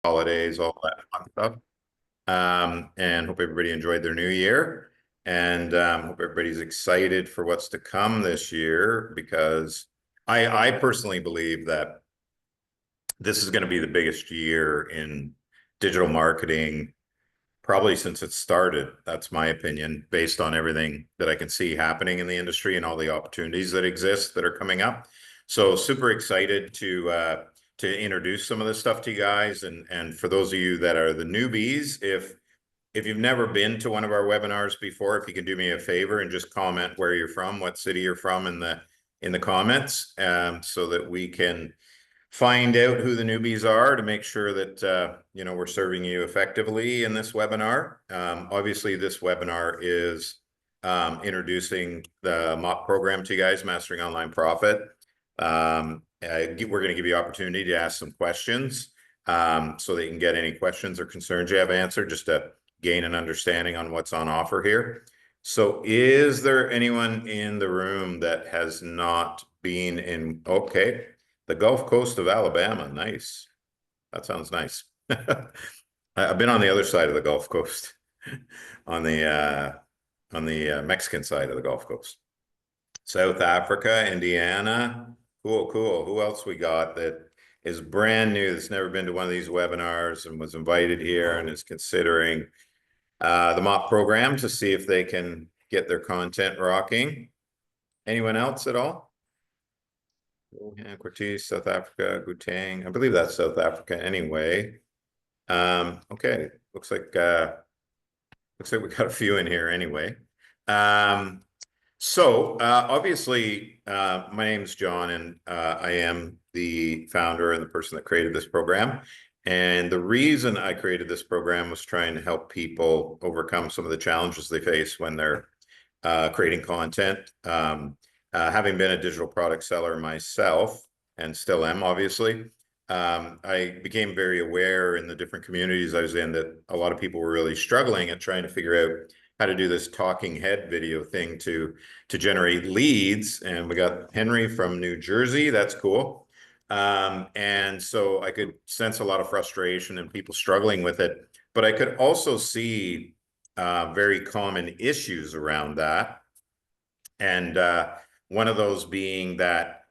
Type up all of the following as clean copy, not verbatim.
holidays, all that fun stuff. And hope everybody enjoyed their new year. And hope everybody's excited for what's to come this year because I personally believe that this is going to be the biggest year in digital marketing probably since it started. That's my opinion, based on everything that I can see happening in the industry and all the opportunities that exist that are coming up. So super excited to introduce some of this stuff to you guys. And for those of you that are the newbies, if you've never been to one of our webinars before, if you can do me a favor and just comment where you're from, what city you're from in the comments, so that we can find out who the newbies are to make sure that we're serving you effectively in this webinar. Obviously, this webinar is introducing the MOP program to you guys, Mastering Online Profit. We're going to give you opportunity to ask some questions so that you can get any questions or concerns you have answered, just to gain an understanding on what's on offer here. So is there anyone in the room that has not been in? Okay. The Gulf Coast of Alabama. Nice. That sounds nice. I've been on the other side of the Gulf Coast, on the Mexican side of the Gulf Coast. South Africa, Indiana. Cool, cool. Who else we got that is brand new, that's never been to one of these webinars and was invited here and is considering the MOP program to see if they can get their content rocking? Anyone else at all? Cortez, South Africa, Gauteng. I believe that's South Africa anyway. Okay, looks like we got a few in here anyway. Obviously, my name's John, and I am the founder and the person that created this program. And the reason I created this program was trying to help people overcome some of the challenges they face when they're creating content. Having been a digital product seller myself, and still am, obviously, I became very aware in the different communities I was in that a lot of people were really struggling at trying to figure out how to do this talking head video thing to generate leads. And we got Henry from New Jersey. That's cool. And so I could sense a lot of frustration and people struggling with it, but I could also see very common issues around that. And one of those being that,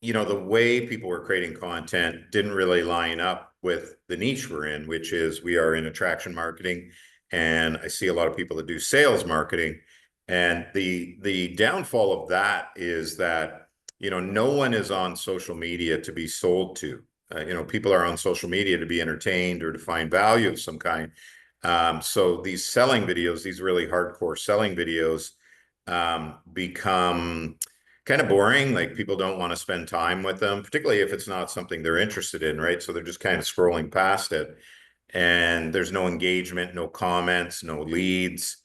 the way people were creating content didn't really line up with the niche we're in, which is we are in attraction marketing. And I see a lot of people that do sales marketing. And the downfall of that is that, no one is on social media to be sold to. People are on social media to be entertained or to find value of some kind. So these selling videos, these really hardcore selling videos, become kind of boring. Like, people don't want to spend time with them, particularly if it's not something they're interested in, right? So they're just kind of scrolling past it, and there's no engagement, no comments, no leads.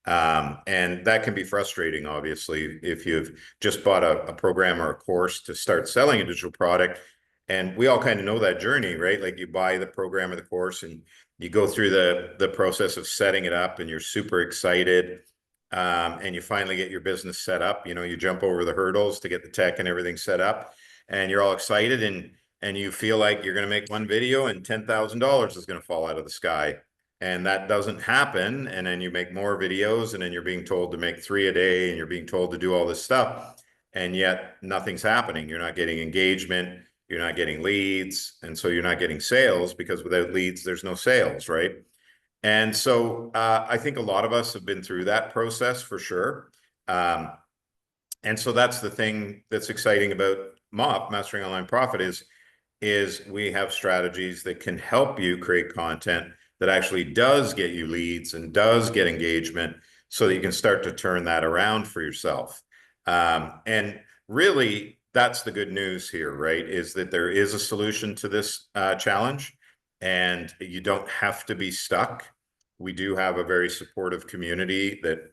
And that can be frustrating, obviously, if you've just bought a program or a course to start selling a digital product. And we all kind of know that journey, right? Like, you buy the program or the course and you go through the process of setting it up, and you're super excited. And you finally get your business set up. You jump over the hurdles to get the tech and everything set up, and you're all excited, and you feel like you're going to make one video and $10,000 is going to fall out of the sky. And that doesn't happen. And then you make more videos, and then you're being told to make 3 a day, and you're being told to do all this stuff. And yet nothing's happening. You're not getting engagement. You're not getting leads. And so you're not getting sales, because without leads, there's no sales, right? And so I think a lot of us have been through that process for sure. And so that's the thing that's exciting about MOP, Mastering Online Profit, is we have strategies that can help you create content that actually does get you leads and does get engagement, so that you can start to turn that around for yourself. And really, that's the good news here, right? Is that there is a solution to this challenge, and you don't have to be stuck. We do have a very supportive community that,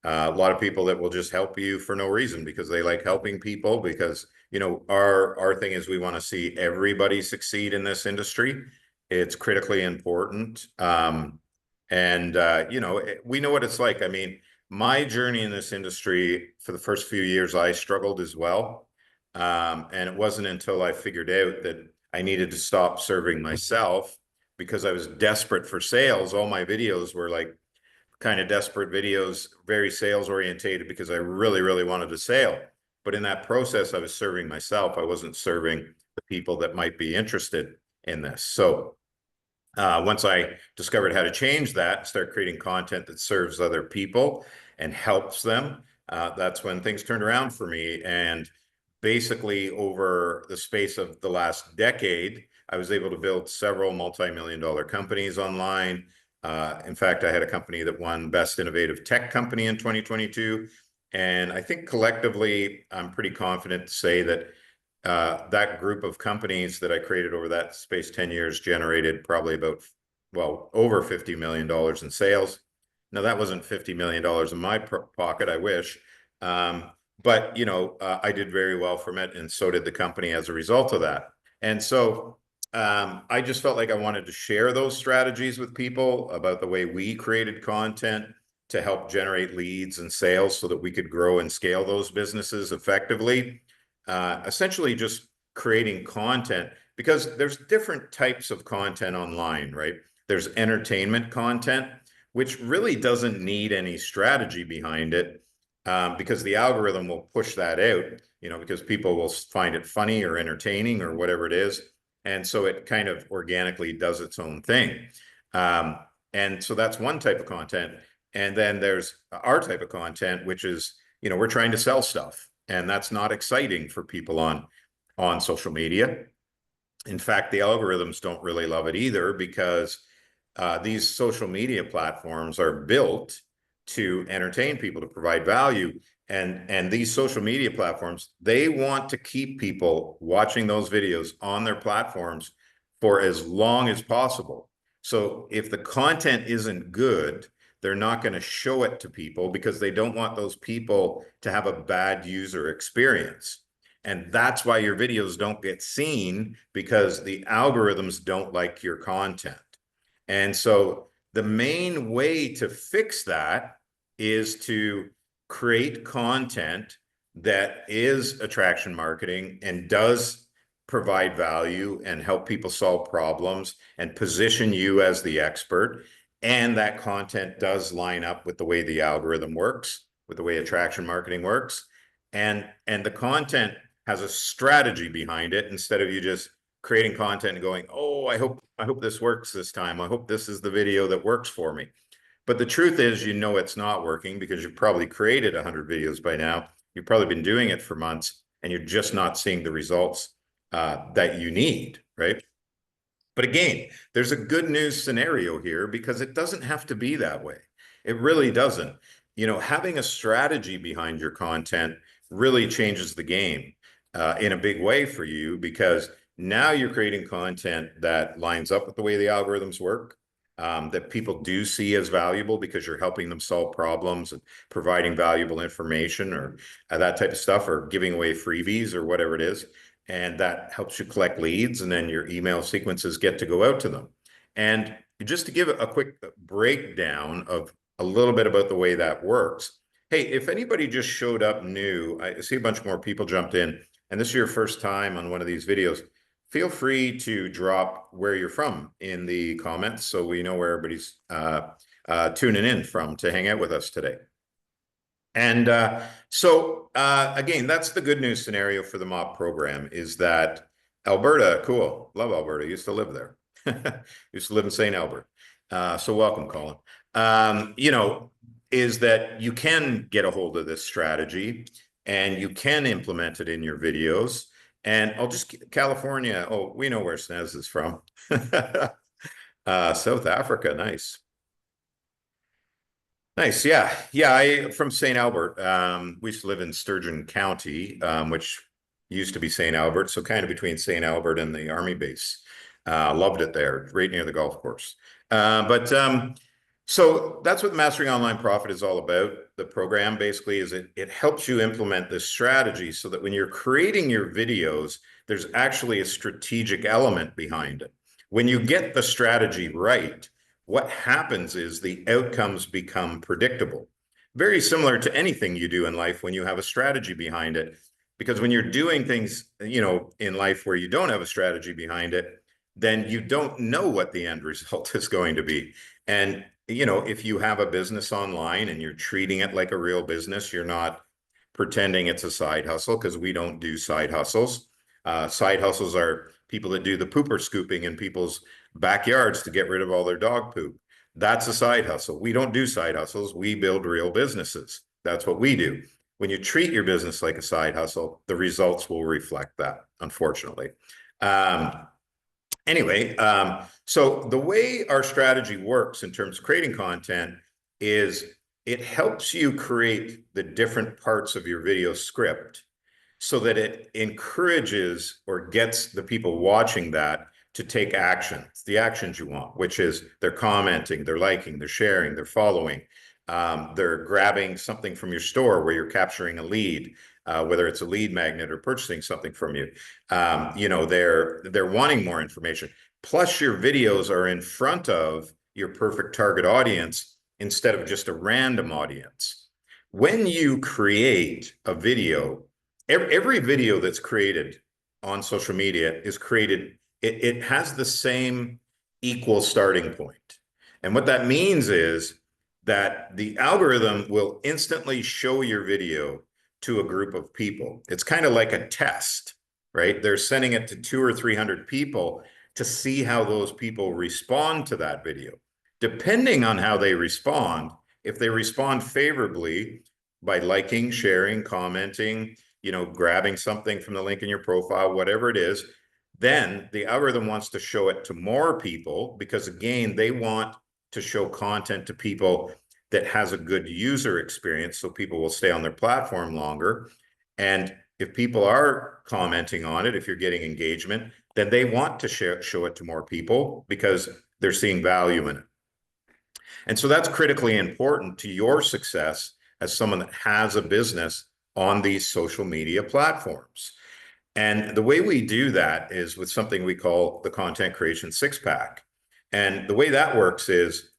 a lot of people that will just help you for no reason, because they like helping people, because, our thing is we want to see everybody succeed in this industry. It's critically important. We know what it's like. I mean, my journey in this industry, for the first few years, I struggled as well. And it wasn't until I figured out that I needed to stop serving myself because I was desperate for sales. All my videos were like kind of desperate videos, very sales orientated because I really, really wanted a sale. But in that process, I was serving myself. I wasn't serving the people that might be interested in this. So once I discovered how to change that, start creating content that serves other people and helps them, that's when things turned around for me. And basically, over the space of the last decade, I was able to build several multi-million-dollar companies online. In fact, I had a company that won Best Innovative Tech Company in 2022. And I think collectively, I'm pretty confident to say that that group of companies that I created over that space 10 years generated probably about, well, over $50 million in sales. Now, that wasn't $50 million in my pocket, I wish. But, I did very well from it, and so did the company as a result of that. And so I just felt like I wanted to share those strategies with people about the way we created content to help generate leads and sales so that we could grow and scale those businesses effectively. Essentially just creating content, because there's different types of content online, right? There's entertainment content, which really doesn't need any strategy behind it, because the algorithm will push that out, because people will find it funny or entertaining or whatever it is. And so it kind of organically does its own thing. And so that's one type of content. And then there's our type of content, which is, we're trying to sell stuff. And that's not exciting for people on social media. In fact, the algorithms don't really love it either, because these social media platforms are built to entertain people, to provide value. And these social media platforms, they want to keep people watching those videos on their platforms for as long as possible. So if the content isn't good, they're not going to show it to people because they don't want those people to have a bad user experience. And that's why your videos don't get seen, because the algorithms don't like your content. And so the main way to fix that is to create content that is attraction marketing and does provide value and help people solve problems and position you as the expert. And that content does line up with the way the algorithm works, with the way attraction marketing works. And the content has a strategy behind it, instead of you just creating content and going, oh, I hope this works this time. I hope this is the video that works for me. But the truth is, it's not working, because you've probably created 100 videos by now. You've probably been doing it for months, and you're just not seeing the results that you need, right? But again, there's a good news scenario here, because it doesn't have to be that way. It really doesn't. Having a strategy behind your content really changes the game in a big way for you, because now you're creating content that lines up with the way the algorithms work, that people do see as valuable because you're helping them solve problems and providing valuable information, or that type of stuff, or giving away freebies or whatever it is. And that helps you collect leads, and then your email sequences get to go out to them. And just to give a quick breakdown of a little bit about the way that works. Hey, if anybody just showed up new, I see a bunch more people jumped in, and this is your first time on one of these videos, feel free to drop where you're from in the comments so we know where everybody's tuning in from to hang out with us today. And so again, that's the good news scenario for the MOP program, is that Alberta, cool, love Alberta, used to live there. Used to live in St. Albert. So welcome, Colin. Is that you can get a hold of this strategy and you can implement it in your videos. And California, oh, we know where Snez is from. South Africa, nice. Nice, yeah. I from St. Albert. We used to live in Sturgeon County, which used to be St. Albert, so kind of between St. Albert and the Army base. Loved it there, right near the golf course. So that's what Mastering Online Profit is all about. The program basically is it helps you implement this strategy so that when you're creating your videos, there's actually a strategic element behind it. When you get the strategy right, what happens is the outcomes become predictable. Very similar to anything you do in life when you have a strategy behind it. Because when you're doing things, in life where you don't have a strategy behind it, then you don't know what the end result is going to be. And, if you have a business online and you're treating it like a real business, you're not pretending it's a side hustle, because we don't do side hustles. Side hustles are people that do the pooper scooping in people's backyards to get rid of all their dog poop. That's a side hustle. We don't do side hustles. We build real businesses. That's what we do. When you treat your business like a side hustle, the results will reflect that, unfortunately. Anyway, so the way our strategy works in terms of creating content is it helps you create the different parts of your video script so that it encourages or gets the people watching that to take actions, the actions you want, which is they're commenting, they're liking, they're sharing, they're following, they're grabbing something from your store where you're capturing a lead, whether it's a lead magnet or purchasing something from you. They're wanting more information. Plus, your videos are in front of your perfect target audience instead of just a random audience. When you create a video, every video that's created on social media is created, it has the same equal starting point. And what that means is that the algorithm will instantly show your video to a group of people. It's kind of like a test, right? They're sending it to 200 or 300 people to see how those people respond to that video. Depending on how they respond, if they respond favorably by liking, sharing, commenting, grabbing something from the link in your profile, whatever it is, then the algorithm wants to show it to more people because, again, they want to show content to people that has a good user experience, so people will stay on their platform longer. And if people are commenting on it, if you're getting engagement, then they want to show it to more people because they're seeing value in it. And so that's critically important to your success as someone that has a business on these social media platforms. And the way we do that is with something we call the content creation six-pack. And the way that works is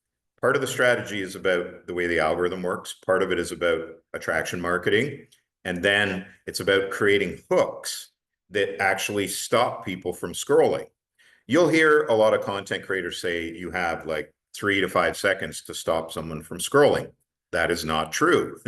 part of the strategy is about the way the algorithm works. Part of it is about attraction marketing. And then it's about creating hooks that actually stop people from scrolling. You'll hear a lot of content creators say you have like 3 to 5 seconds to stop someone from scrolling. That is not true.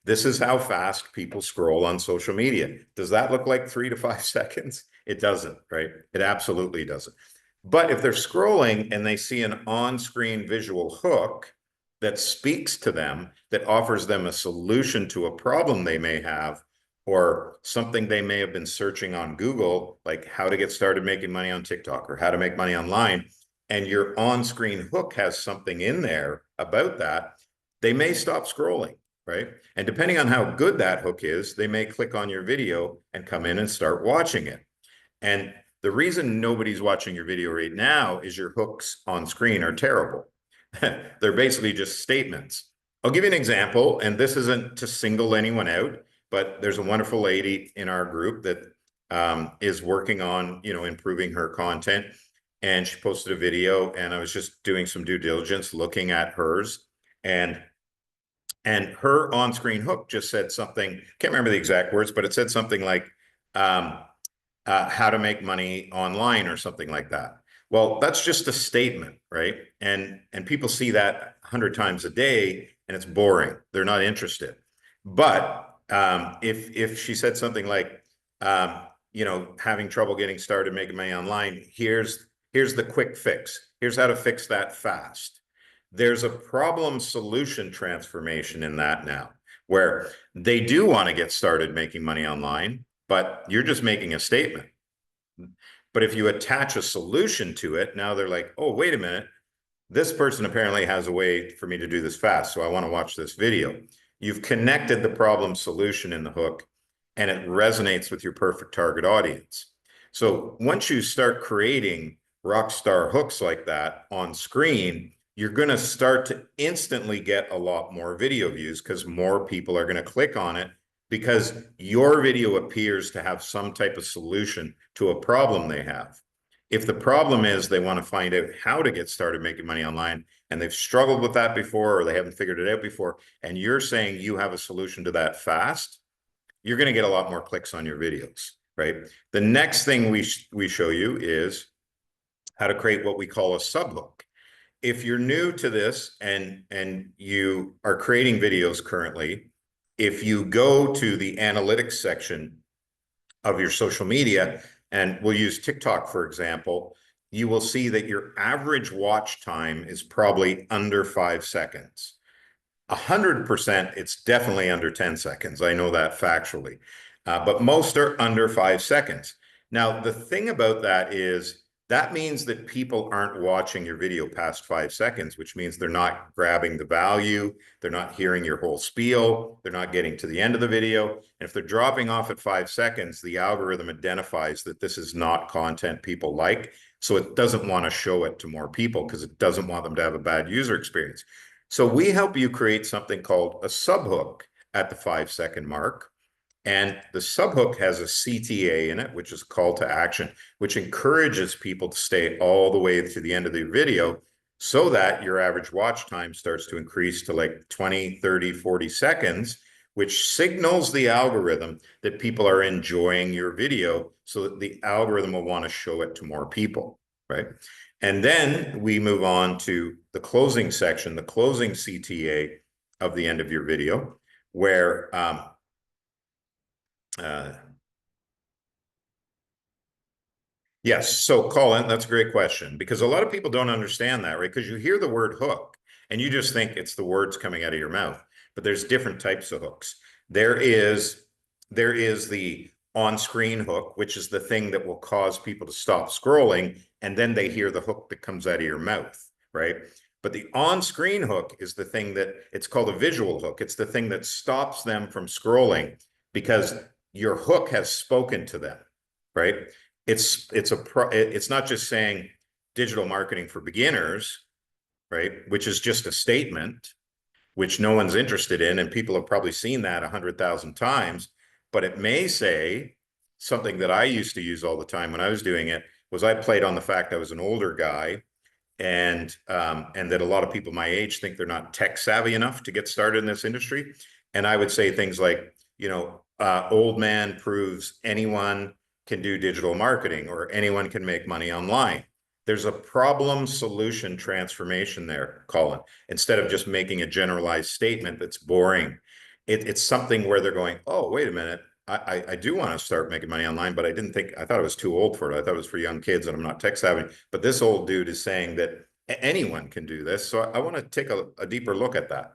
This is how fast people scroll on social media. Does that look like 3 to 5 seconds? It doesn't, right? It absolutely doesn't. But if they're scrolling and they see an on-screen visual hook that speaks to them, that offers them a solution to a problem they may have, or something they may have been searching on Google, like how to get started making money on TikTok or how to make money online, and your on-screen hook has something in there about that, they may stop scrolling, right? And depending on how good that hook is, they may click on your video and come in and start watching it. And the reason nobody's watching your video right now is your hooks on screen are terrible. They're basically just statements. I'll give you an example, and this isn't to single anyone out, but there's a wonderful lady in our group that is working on, improving her content. And she posted a video, and I was just doing some due diligence, looking at hers, and her on-screen hook just said something, can't remember the exact words, but it said something like how to make money online or something like that. Well, that's just a statement, right? And people see that 100 times a day, and it's boring. They're not interested. But if she said something like, having trouble getting started making money online, here's the quick fix. Here's how to fix that fast. There's a problem solution transformation in that now, where they do want to get started making money online, but you're just making a statement. But if you attach a solution to it, now they're like, oh, wait a minute, this person apparently has a way for me to do this fast, so I want to watch this video. You've connected the problem solution in the hook, and it resonates with your perfect target audience. So once you start creating rock star hooks like that on screen, you're going to start to instantly get a lot more video views because more people are going to click on it because your video appears to have some type of solution to a problem they have. If the problem is they want to find out how to get started making money online and they've struggled with that before or they haven't figured it out before, and you're saying you have a solution to that fast, you're going to get a lot more clicks on your videos, right? The next thing we show you is how to create what we call a subhook. If you're new to this and you are creating videos currently, if you go to the analytics section of your social media, and we'll use TikTok, for example, you will see that your average watch time is probably under 5 seconds. 100%, it's definitely under 10 seconds. I know that factually, but most are under 5 seconds. Now, the thing about that is that means that people aren't watching your video past 5 seconds, which means they're not grabbing the value. They're not hearing your whole spiel. They're not getting to the end of the video. And if they're dropping off at 5 seconds, the algorithm identifies that this is not content people like. So it doesn't want to show it to more people because it doesn't want them to have a bad user experience. So we help you create something called a subhook at the 5 second mark. And the subhook has a CTA in it, which is call to action, which encourages people to stay all the way to the end of the video so that your average watch time starts to increase to like 20, 30, 40 seconds, which signals the algorithm that people are enjoying your video so that the algorithm will want to show it to more people, right? And then we move on to the closing section, the closing CTA of the end of your video, where yes. So Colin, that's a great question because a lot of people don't understand that, right? Because you hear the word hook and you just think it's the words coming out of your mouth, but there's different types of hooks. There is the on-screen hook, which is the thing that will cause people to stop scrolling, and then they hear the hook that comes out of your mouth, right? But the on-screen hook is the thing that it's called a visual hook. It's the thing that stops them from scrolling because your hook has spoken to them, right? It's not just saying digital marketing for beginners, right? Which is just a statement, which no one's interested in, and people have probably seen that 100,000 times. But it may say something that I used to use all the time when I was doing it was I played on the fact I was an older guy and that a lot of people my age think they're not tech savvy enough to get started in this industry. And I would say things like, old man proves anyone can do digital marketing or anyone can make money online. There's a problem solution transformation there, Colin, instead of just making a generalized statement that's boring. It's something where they're going, oh, wait a minute. I do want to start making money online, but I thought I was too old for it. I thought it was for young kids and I'm not tech savvy. But this old dude is saying that anyone can do this. So I want to take a deeper look at that.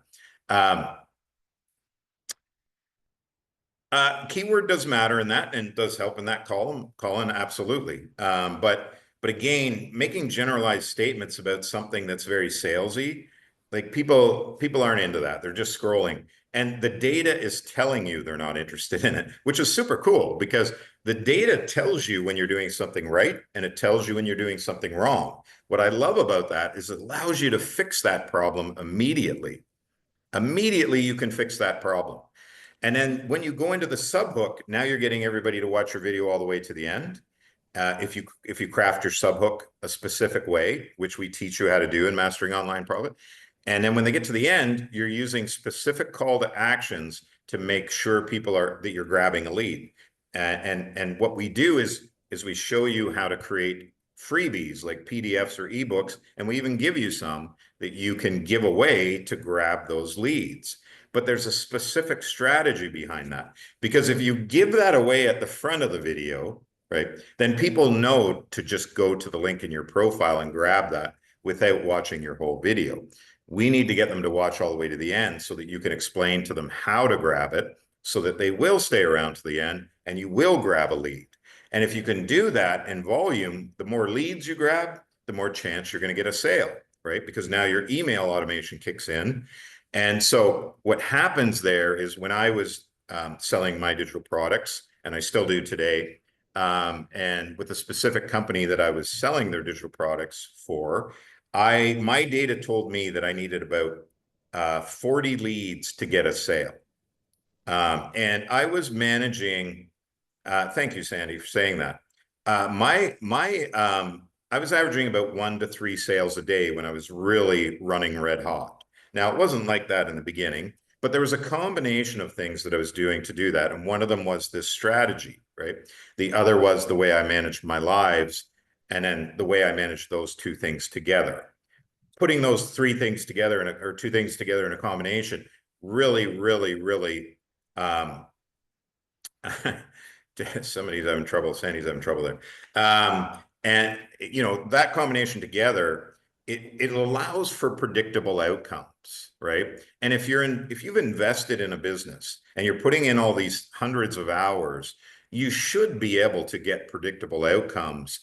Keyword does matter in that and does help in that Colin, absolutely. But again, making generalized statements about something that's very salesy, like people aren't into that. They're just scrolling. And the data is telling you they're not interested in it, which is super cool because the data tells you when you're doing something right and it tells you when you're doing something wrong. What I love about that is it allows you to fix that problem immediately. Immediately, you can fix that problem. And then when you go into the subhook, now you're getting everybody to watch your video all the way to the end. If you craft your subhook a specific way, which we teach you how to do in Mastering Online Profit. And then when they get to the end, you're using specific call to actions to make sure that you're grabbing a lead. And what we do is we show you how to create freebies like PDFs or ebooks, and we even give you some that you can give away to grab those leads. But there's a specific strategy behind that. Because if you give that away at the front of the video, right, then people know to just go to the link in your profile and grab that without watching your whole video. We need to get them to watch all the way to the end so that you can explain to them how to grab it so that they will stay around to the end and you will grab a lead. And if you can do that in volume, the more leads you grab, the more chance you're going to get a sale, right? Because now your email automation kicks in. And so what happens there is when I was selling my digital products, and I still do today, and with a specific company that I was selling their digital products for, my data told me that I needed about 40 leads to get a sale. And I was managing, thank you, Sandy, for saying that. I was averaging about 1 to 3 sales a day when I was really running red hot. Now, it wasn't like that in the beginning, But there was a combination of things that I was doing to do that. And one of them was this strategy, right? The other was the way I managed my lives, and then the way I managed those two things together. Putting those three things together or two things together in a combination really, really, really somebody's having trouble. Sandy's having trouble there. And that combination together, it allows for predictable outcomes, right? And if you've invested in a business and you're putting in all these hundreds of hours, you should be able to get predictable outcomes.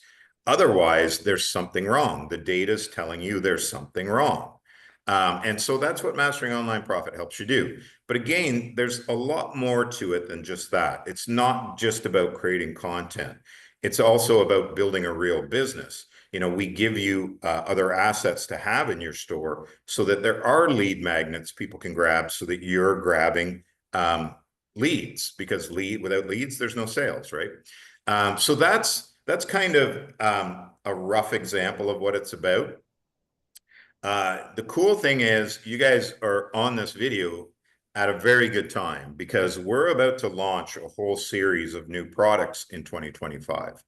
Otherwise, there's something wrong. The data is telling you there's something wrong. And so that's what Mastering Online Profit helps you do. But again, there's a lot more to it than just that. It's not just about creating content. It's also about building a real business. We give you other assets to have in your store so that there are lead magnets people can grab so that you're grabbing leads, because without leads, there's no sales, right? So that's kind of a rough example of what it's about. The cool thing is you guys are on this video at a very good time, because we're about to launch a whole series of new products in 2025,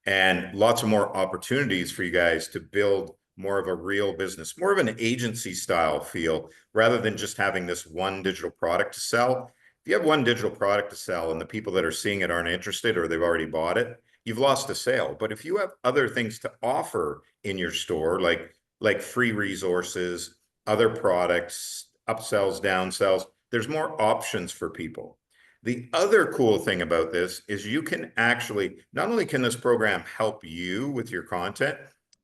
and lots of more opportunities for you guys to build more of a real business, more of an agency style feel, rather than just having this one digital product to sell. If you have one digital product to sell and the people that are seeing it aren't interested, or they've already bought it, you've lost a sale. But if you have other things to offer in your store, like free resources, other products, upsells, downsells, there's more options for people. The other cool thing about this is you can actually, not only can this program help you with your content,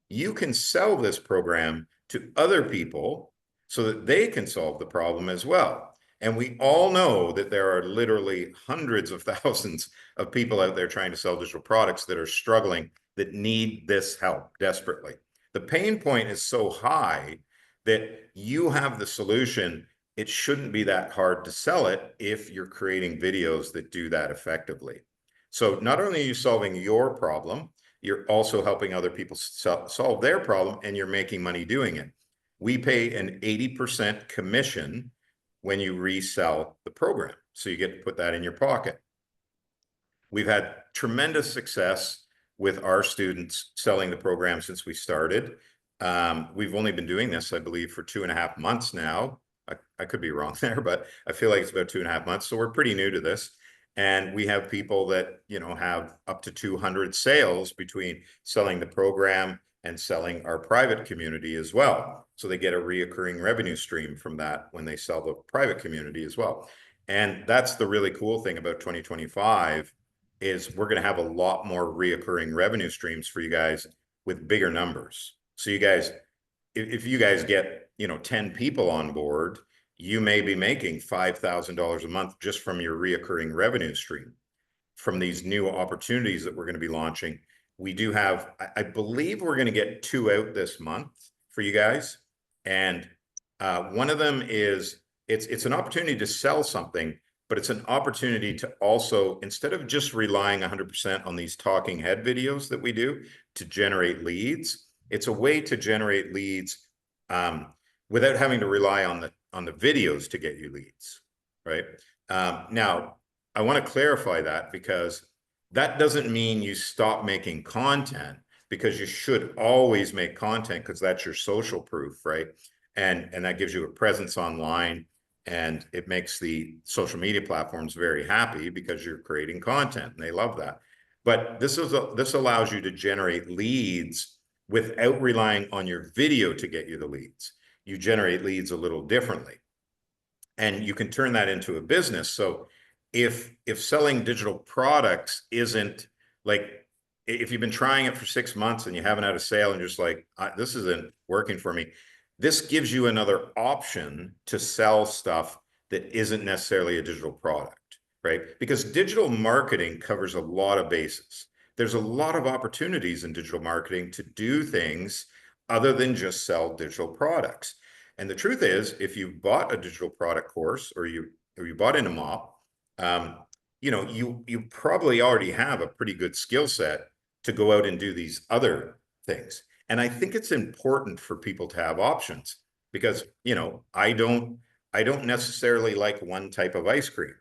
you can sell this program to other people so that they can solve the problem as well. And we all know that there are literally hundreds of thousands of people out there trying to sell digital products that are struggling, that need this help desperately. The pain point is so high that you have the solution. It shouldn't be that hard to sell it if you're creating videos that do that effectively. So not only are you solving your problem, you're also helping other people solve their problem, and you're making money doing it. We pay an 80% commission when you resell the program, so you get to put that in your pocket. We've had tremendous success with our students selling the program since we started. We've only been doing this, I believe, for 2.5 months now. I could be wrong there, but I feel like it's about 2.5 months. So we're pretty new to this. And we have people that, have up to 200 sales between selling the program and selling our private community as well. So they get a reoccurring revenue stream from that when they sell the private community as well. And that's the really cool thing about 2025, is we're going to have a lot more reoccurring revenue streams for you guys with bigger numbers. So you guys, if you guys get, 10 people on board, you may be making $5,000 a month just from your reoccurring revenue stream from these new opportunities that we're going to be launching. We do have, I believe we're going to get 2 out this month for you guys. And one of them is, it's an opportunity to sell something, but it's an opportunity to also, instead of just relying 100% on these talking head videos that we do to generate leads, it's a way to generate leads without having to rely on the videos to get you leads, right? Now, I want to clarify that, because that doesn't mean you stop making content, because you should always make content, because that's your social proof, right? And that gives you a presence online, and it makes the social media platforms very happy because you're creating content and they love that. But this allows you to generate leads without relying on your video to get you the leads. You generate leads a little differently, and you can turn that into a business. So if selling digital products isn't, like, if you've been trying it for 6 months and you haven't had a sale and you're just like, this isn't working for me, this gives you another option to sell stuff that isn't necessarily a digital product, right? Because digital marketing covers a lot of bases. There's a lot of opportunities in digital marketing to do things other than just sell digital products. And the truth is, if you bought a digital product course, or you bought in a MOP, you probably already have a pretty good skill set to go out and do these other things. And I think it's important for people to have options, because I don't I don't necessarily like one type of ice cream,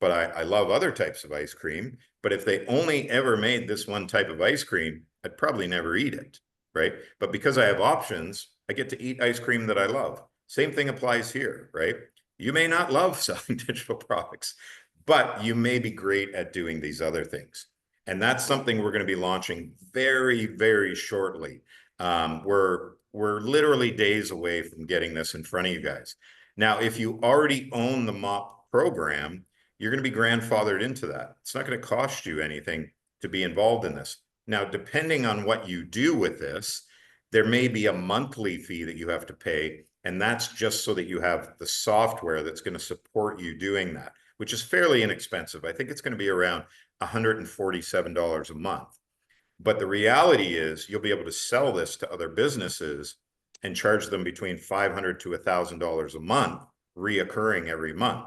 but I love other types of ice cream. But if they only ever made this one type of ice cream, I'd probably never eat it, right? But because I have options, I get to eat ice cream that I love. Same thing applies here, right? You may not love selling digital products, but you may be great at doing these other things. And that's something we're going to be launching very, very shortly. We're literally days away from getting this in front of you guys. Now, if you already own the MOP program, you're going to be grandfathered into that. It's not going to cost you anything to be involved in this. Now, depending on what you do with this, there may be a monthly fee that you have to pay, and that's just so that you have the software that's going to support you doing that, which is fairly inexpensive. I think it's going to be around $147 a month. But the reality is you'll be able to sell this to other businesses and charge them between $500 to $1,000 a month, reoccurring every month.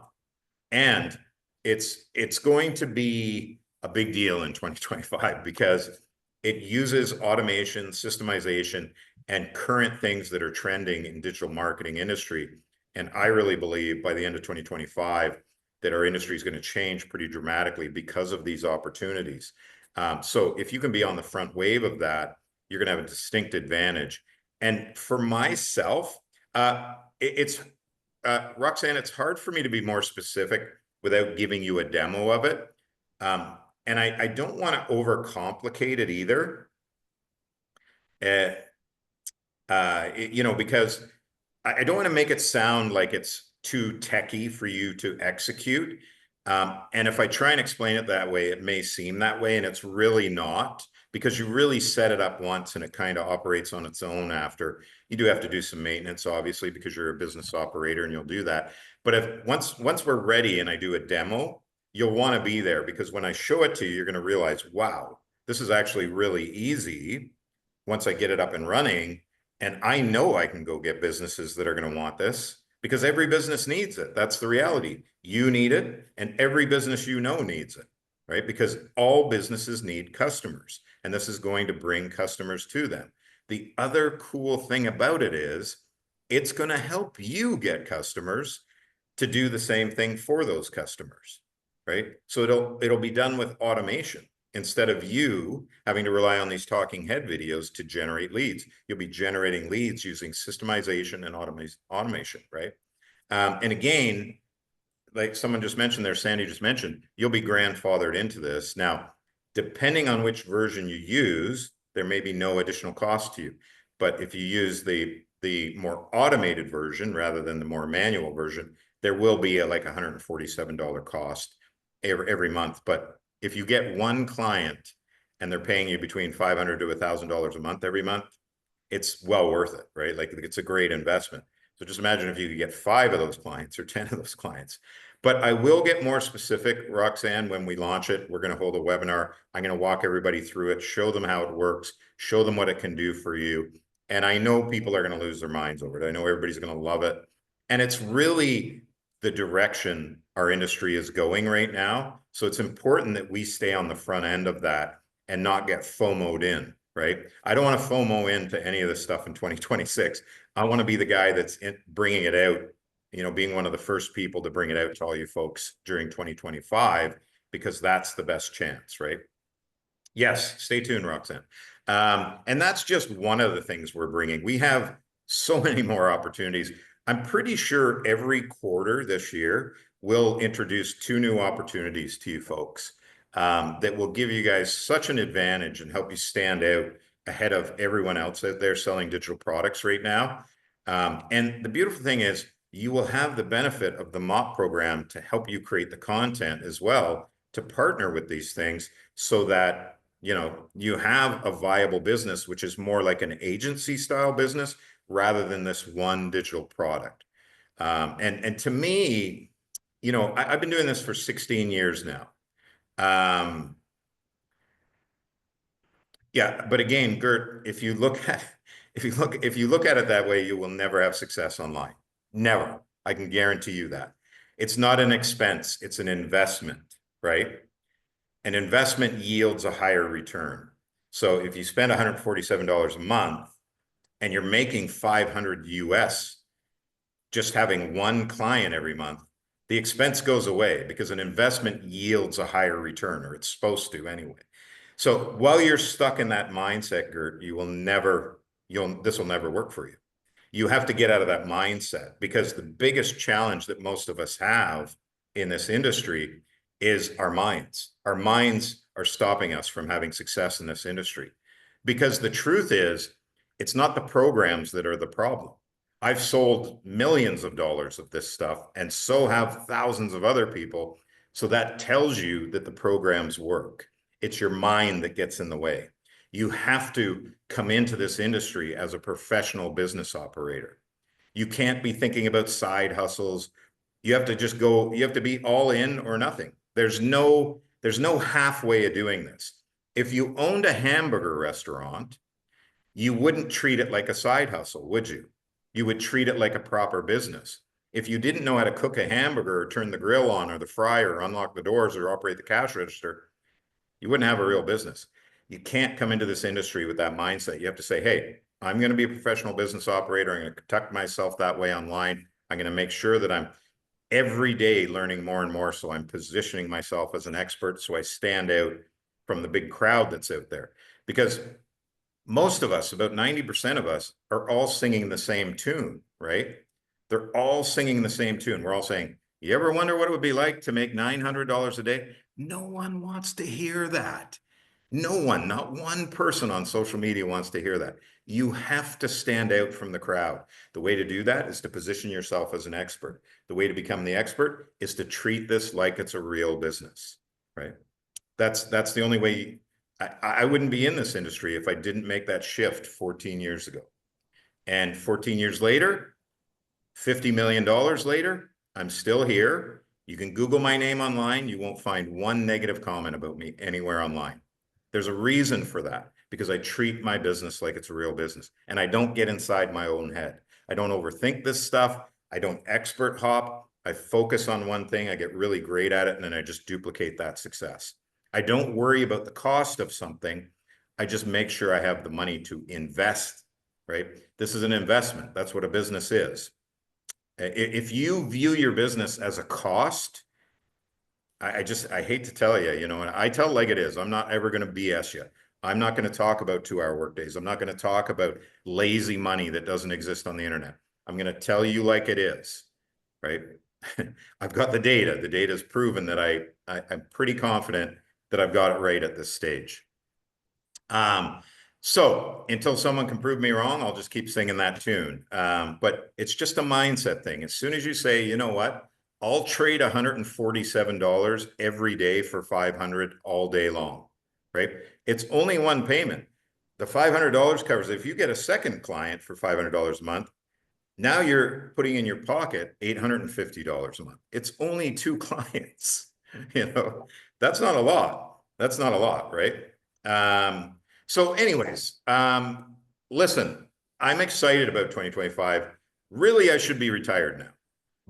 And it's going to be a big deal in 2025 because it uses automation, systemization, and current things that are trending in digital marketing industry. And I really believe by the end of 2025 that our industry is going to change pretty dramatically because of these opportunities. So if you can be on the front wave of that, you're going to have a distinct advantage. And for myself, it's Roxanne, it's hard for me to be more specific without giving you a demo of it. And I don't want to overcomplicate it either. Because I don't want to make it sound like it's too techy for you to execute. And if I try and explain it that way, it may seem that way, and it's really not, because you really set it up once and it kind of operates on its own after. You do have to do some maintenance, obviously, because you're a business operator and you'll do that. But if once we're ready and I do a demo, you'll want to be there, because when I show it to you, you're going to realize, wow, this is actually really easy once I get it up and running. And I know I can go get businesses that are going to want this, because every business needs it. That's the reality. You need it, and every business you know needs it, right? Because all businesses need customers, and this is going to bring customers to them. The other cool thing about it is it's going to help you get customers to do the same thing for those customers, right? So it'll be done with automation. Instead of you having to rely on these talking head videos to generate leads, you'll be generating leads using systemization and automation, right? And again, like someone just mentioned there, Sandy just mentioned, you'll be grandfathered into this. Now, depending on which version you use, there may be no additional cost to you. But if you use the more automated version rather than the more manual version, there will be like $147 cost every month. But if you get one client and they're paying you between $500 to $1,000 a month every month, it's well worth it, right? Like it's a great investment. So just imagine if you could get 5 of those clients or 10 of those clients. But I will get more specific, Roxanne, when we launch it. We're going to hold a webinar. I'm going to walk everybody through it, show them how it works, show them what it can do for you. And I know people are going to lose their minds over it. I know everybody's going to love it. And it's really the direction our industry is going right now. So it's important that we stay on the front end of that and not get FOMO'd in, right? I don't want to FOMO into any of this stuff in 2026. I want to be the guy that's bringing it out, being one of the first people to bring it out to all you folks during 2025, because that's the best chance, right? Yes, stay tuned, Roxanne. And that's just one of the things we're bringing. We have so many more opportunities. I'm pretty sure every quarter this year, we'll introduce 2 new opportunities to you folks that will give you guys such an advantage and help you stand out ahead of everyone else out there selling digital products right now. And the beautiful thing is you will have the benefit of the MOP program to help you create the content as well, to partner with these things so that you have a viable business, which is more like an agency style business rather than this one digital product. And to me, I've been doing this for 16 years now. Yeah, but again, Gert, if you look at it that way, you will never have success online. Never. I can guarantee you that. It's not an expense, it's an investment, right? An investment yields a higher return. So if you spend $147 a month and you're making 500 US, just having one client every month, the expense goes away because an investment yields a higher return, or it's supposed to anyway. So while you're stuck in that mindset, Gert, this will never work for you. You have to get out of that mindset, because the biggest challenge that most of us have in this industry is our minds. Our minds are stopping us from having success in this industry, because the truth is, it's not the programs that are the problem. I've sold millions of dollars of this stuff, and so have thousands of other people. So that tells you that the programs work. It's your mind that gets in the way. You have to come into this industry as a professional business operator. You can't be thinking about side hustles. You have to just go, you have to be all in or nothing. There's no halfway of doing this. If you owned a hamburger restaurant, you wouldn't treat it like a side hustle, would you? You would treat it like a proper business. If you didn't know how to cook a hamburger or turn the grill on or the fryer or unlock the doors or operate the cash register, you wouldn't have a real business. You can't come into this industry with that mindset. You have to say, hey, I'm going to be a professional business operator. I'm going to conduct myself that way online. I'm going to make sure that I'm every day learning more and more. So I'm positioning myself as an expert, so I stand out from the big crowd that's out there. Because most of us, about 90% of us, are all singing the same tune, right? They're all singing the same tune. We're all saying, you ever wonder what it would be like to make $900 a day? No one wants to hear that. No one, not one person on social media wants to hear that. You have to stand out from the crowd. The way to do that is to position yourself as an expert. The way to become the expert is to treat this like it's a real business, right? That's the only way. I wouldn't be in this industry if I didn't make that shift 14 years ago. And 14 years later, $50 million later, I'm still here. You can Google my name online. You won't find one negative comment about me anywhere online. There's a reason for that, because I treat my business like it's a real business, and I don't get inside my own head. I don't overthink this stuff. I don't expert hop. I focus on one thing. I get really great at it, and then I just duplicate that success. I don't worry about the cost of something. I just make sure I have the money to invest, right? This is an investment. That's what a business is. If you view your business as a cost, I hate to tell you, and I tell like it is. I'm not ever going to BS you. I'm not going to talk about 2-hour workdays. I'm not going to talk about lazy money that doesn't exist on the internet. I'm going to tell you like it is, right? I've got the data. The data has proven that I'm pretty confident that I've got it right at this stage. So until someone can prove me wrong, I'll just keep singing that tune. But it's just a mindset thing. As soon as you say, you know what, I'll trade $147 every day for 500 all day long, right? It's only one payment. The $500 covers it. If you get a second client for $500 a month, now you're putting in your pocket $850 a month. It's only 2 clients. That's not a lot. That's not a lot, right? So anyways, listen, I'm excited about 2025. Really, I should be retired now.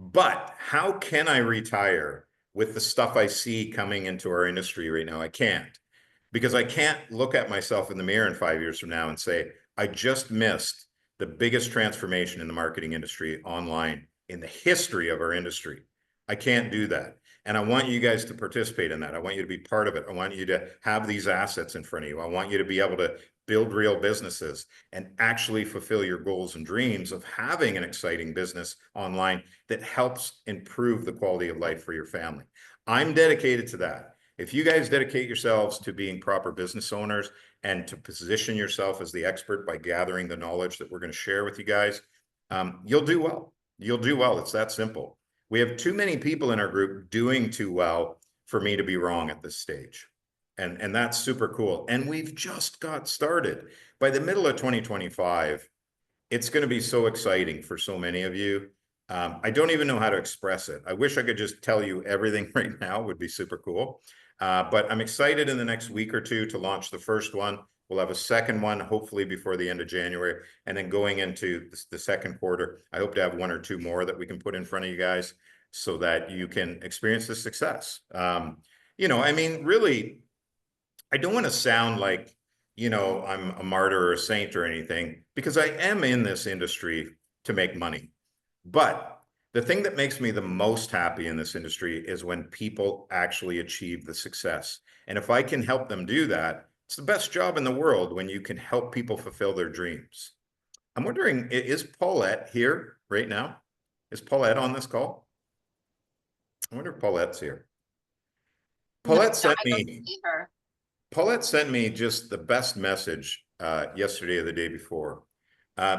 But how can I retire with the stuff I see coming into our industry right now? I can't, because I can't look at myself in the mirror in 5 years from now and say, I just missed the biggest transformation in the marketing industry online in the history of our industry. I can't do that. And I want you guys to participate in that. I want you to be part of it. I want you to have these assets in front of you. I want you to be able to build real businesses and actually fulfill your goals and dreams of having an exciting business online that helps improve the quality of life for your family. I'm dedicated to that. If you guys dedicate yourselves to being proper business owners and to position yourself as the expert by gathering the knowledge that we're going to share with you guys, you'll do well. You'll do well. It's that simple. We have too many people in our group doing too well for me to be wrong at this stage. And that's super cool. And we've just got started. By the middle of 2025, it's going to be so exciting for so many of you. I don't even know how to express it. I wish I could just tell you everything right now. It would be super cool. But I'm excited in the next week or two to launch the first one. We'll have a second one, hopefully before the end of January. And then going into the second quarter, I hope to have 1 or 2 more that we can put in front of you guys so that you can experience the success. I mean, really, I don't want to sound like, I'm a martyr or a saint or anything, because I am in this industry to make money. But the thing that makes me the most happy in this industry is when people actually achieve the success. And if I can help them do that, it's the best job in the world when you can help people fulfill their dreams. I'm wondering, is Paulette here right now? Is Paulette on this call? I wonder if Paulette's here. No, Paulette sent I don't me see her. Paulette sent me just the best message yesterday or the day before,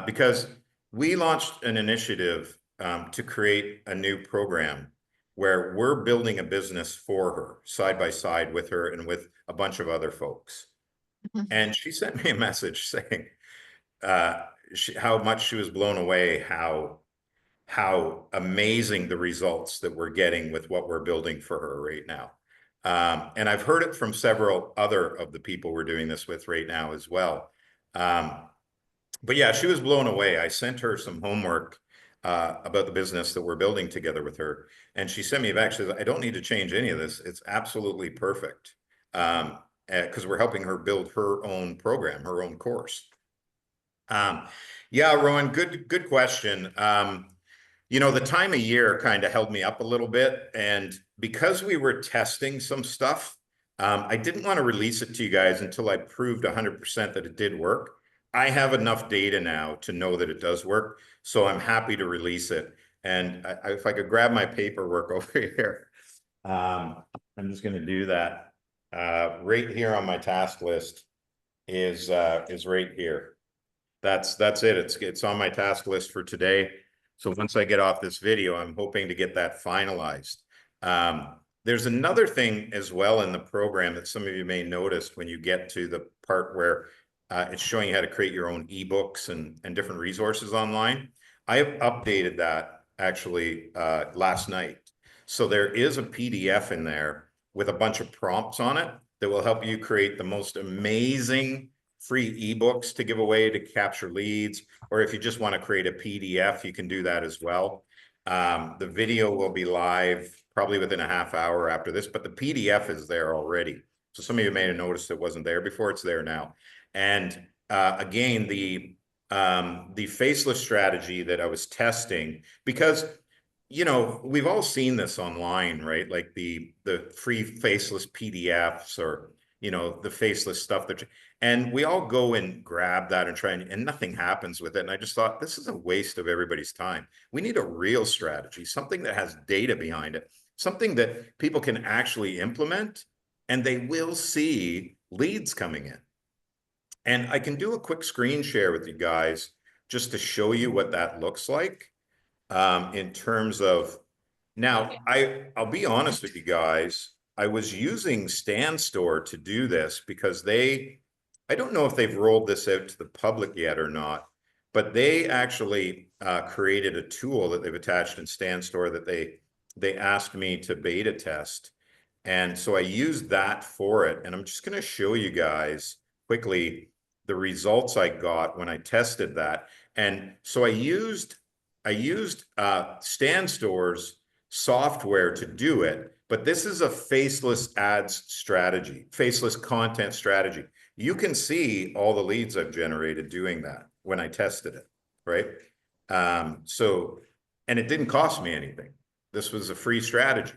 because we launched an initiative to create a new program where we're building a business for her, side by side with her and with a bunch of other folks. And she sent me a message saying how much she was blown away, how amazing the results that we're getting with what we're building for her right now. And I've heard it from several other of the people we're doing this with right now as well. But yeah, she was blown away. I sent her some homework about the business that we're building together with her. And she sent me back. She says, I don't need to change any of this. It's absolutely perfect. Because we're helping her build her own program, her own course. Yeah, Rowan, good question. The time of year kind of held me up a little bit. And because we were testing some stuff, I didn't want to release it to you guys until I proved 100% that it did work. I have enough data now to know that it does work. So I'm happy to release it. And if I could grab my paperwork over here, I'm just going to do that. Right here on my task list is right here. That's it. It's on my task list for today. So once I get off this video, I'm hoping to get that finalized. There's another thing as well in the program that some of you may notice when you get to the part where it's showing you how to create your own ebooks and different resources online. I have updated that actually last night. So there is a PDF in there with a bunch of prompts on it that will help you create the most amazing free ebooks to give away to capture leads, or if you just want to create a PDF, you can do that as well. The video will be live probably within a half hour after this, but the PDF is there already. So some of you may have noticed it wasn't there before. It's there now. And again, the faceless strategy that I was testing, because we've all seen this online, right? Like the free faceless PDFs or the faceless stuff and we all go and grab that and try and nothing happens with it. And I just thought this is a waste of everybody's time. We need a real strategy, something that has data behind it, something that people can actually implement, and they will see leads coming in. And I can do a quick screen share with you guys just to show you what that looks like in terms of now, I'll be honest with you guys. I was using StanStore to do this because I don't know if they've rolled this out to the public yet or not, but they actually created a tool that they've attached in StanStore that they asked me to beta test. And so I used that for it. And I'm just going to show you guys quickly the results I got when I tested that. And so I used StanStore's software to do it, but this is a faceless ads strategy, faceless content strategy. You can see all the leads I've generated doing that when I tested it, right? And it didn't cost me anything. This was a free strategy.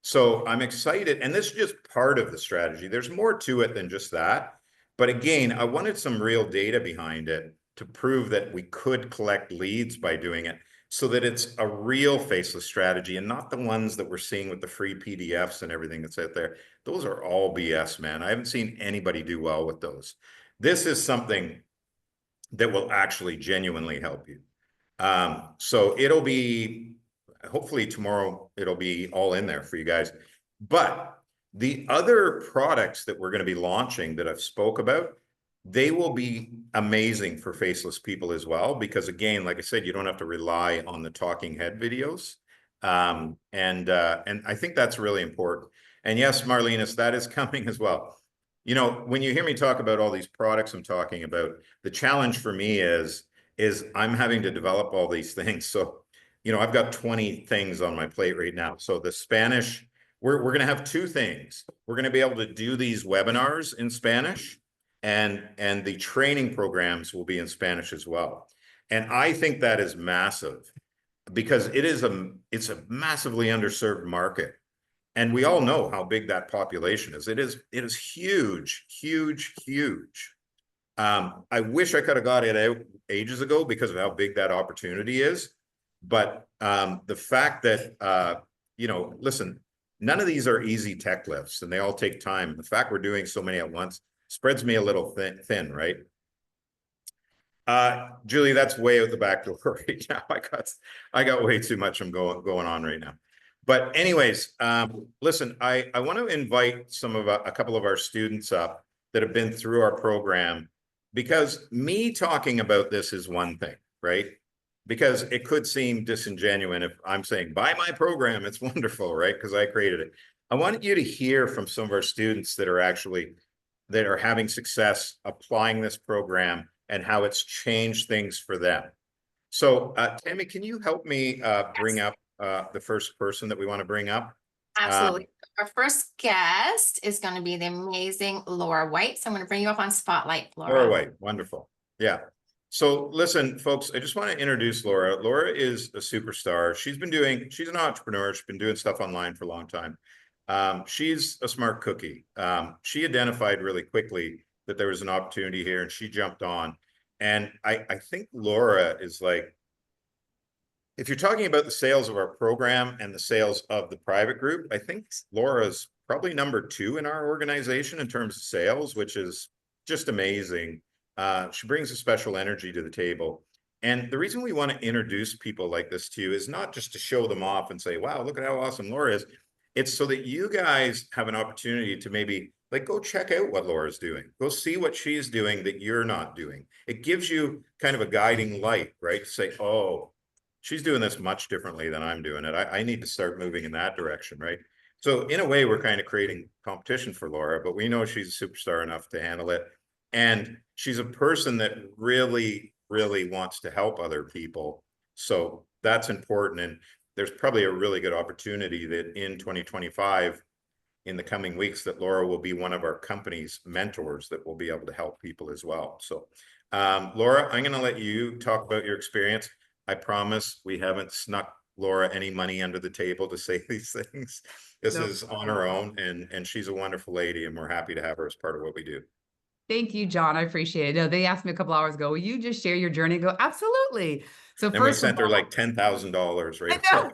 So I'm excited, and this is just part of the strategy. There's more to it than just that. But again, I wanted some real data behind it to prove that we could collect leads by doing it so that it's a real faceless strategy and not the ones that we're seeing with the free PDFs and everything that's out there. Those are all BS, man. I haven't seen anybody do well with those. This is something that will actually genuinely help you. So it'll be, hopefully tomorrow, it'll be all in there for you guys. But the other products that we're going to be launching that I've spoke about, they will be amazing for faceless people as well, because again, like I said, you don't have to rely on the talking head videos. And I think that's really important. And yes, Marlenis, that is coming as well. When you hear me talk about all these products I'm talking about, the challenge for me is I'm having to develop all these things. So, I've got 20 things on my plate right now. So the Spanish, we're going to have two things. We're going to be able to do these webinars in Spanish, and the training programs will be in Spanish as well. And I think that is massive because it's a massively underserved market. And we all know how big that population is. It is huge, huge, huge. I wish I could have got it out ages ago because of how big that opportunity is. But the fact that, listen, none of these are easy tech lifts and they all take time. The fact we're doing so many at once spreads me a little thin, right? Julie, that's way out the back door right now. I got way too much going on right now. But anyways, listen, I want to invite a couple of our students up that have been through our program, because me talking about this is one thing, right? Because it could seem disingenuous if I'm saying, buy my program, it's wonderful, right? Because I created it. I want you to hear from some of our students that are having success applying this program and how it's changed things for them. So, Tammy, can you help me bring up the first person that we want to bring up? Absolutely. Our first guest is going to be the amazing Laura White. So I'm going to bring you up on Spotlight, Laura. Laura White, wonderful. Yeah. So listen, folks, I just want to introduce Laura. Laura is a superstar. She's an entrepreneur. She's been doing stuff online for a long time. She's a smart cookie. She identified really quickly that there was an opportunity here and she jumped on. And I think Laura is like, if you're talking about the sales of our program and the sales of the private group, I think Laura's probably number 2 in our organization in terms of sales, which is just amazing. She brings a special energy to the table. And the reason we want to introduce people like this to you is not just to show them off and say, wow, look at how awesome Laura is. It's so that you guys have an opportunity to maybe go check out what Laura's doing. Go see what she's doing that you're not doing. It gives you kind of a guiding light, right? To say, oh, she's doing this much differently than I'm doing it. I need to start moving in that direction, right? So in a way, we're kind of creating competition for Laura, but we know she's a superstar enough to handle it. And she's a person that really, really wants to help other people. So that's important. And there's probably a really good opportunity that in 2025, in the coming weeks, that Laura will be one of our company's mentors that will be able to help people as well. So Laura, I'm going to let you talk about your experience. I promise we haven't snuck Laura any money under the table to say these things. This is on her own, and she's a wonderful lady, and we're happy to have her as part of what we do. Thank you, John. I appreciate it. No, they asked me a couple hours ago, will you just share your journey? I go, absolutely. So and we sent her like $10,000, right? I know.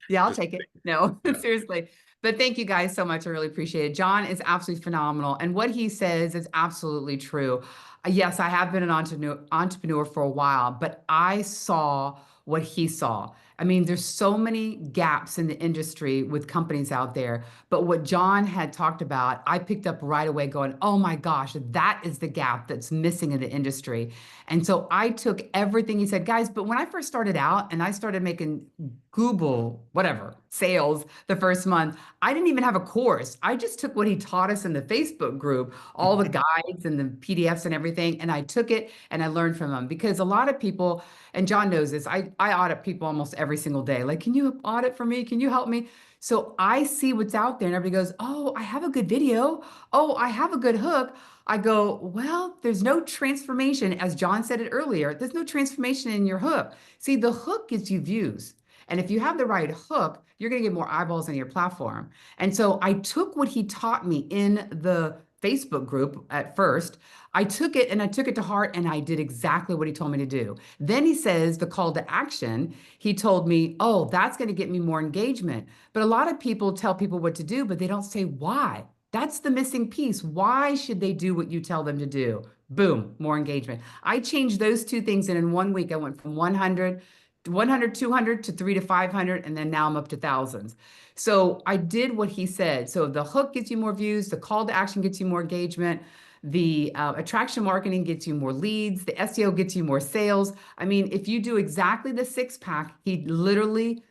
Yeah, I'll take it. No, yeah. Seriously. But thank you guys so much. I really appreciate it. John is absolutely phenomenal. And what he says is absolutely true. Yes, I have been an entrepreneur for a while, but I saw what he saw. I mean, there's so many gaps in the industry with companies out there. But what John had talked about, I picked up right away going, oh my gosh, that is the gap that's missing in the industry. And so I took everything he said, guys, but when I first started out and I started making Google, whatever, sales the first month, I didn't even have a course. I just took what he taught us in the Facebook group, all the guides and the PDFs and everything. And I took it and I learned from him, because a lot of people, and John knows this, I audit people almost every single day. Like, can you audit for me? Can you help me? So I see what's out there and everybody goes, oh, I have a good video. Oh, I have a good hook. I go, well, there's no transformation. As John said it earlier, there's no transformation in your hook. See, the hook gives you views. And if you have the right hook, you're going to get more eyeballs on your platform. And so I took what he taught me in the Facebook group at first. I took it and I took it to heart and I did exactly what he told me to do. Then he says the call to action, he told me, oh, that's going to get me more engagement. But a lot of people tell people what to do, but they don't say why. That's the missing piece. Why should they do what you tell them to do? Boom, more engagement. I changed those two things. And in 1 week, I went from 100, 200 to 300 to 500. And then now I'm up to thousands. So I did what he said. So the hook gets you more views. The call to action gets you more engagement. The attraction marketing gets you more leads. The SEO gets you more sales. I mean, if you do exactly the 6-pack, he literally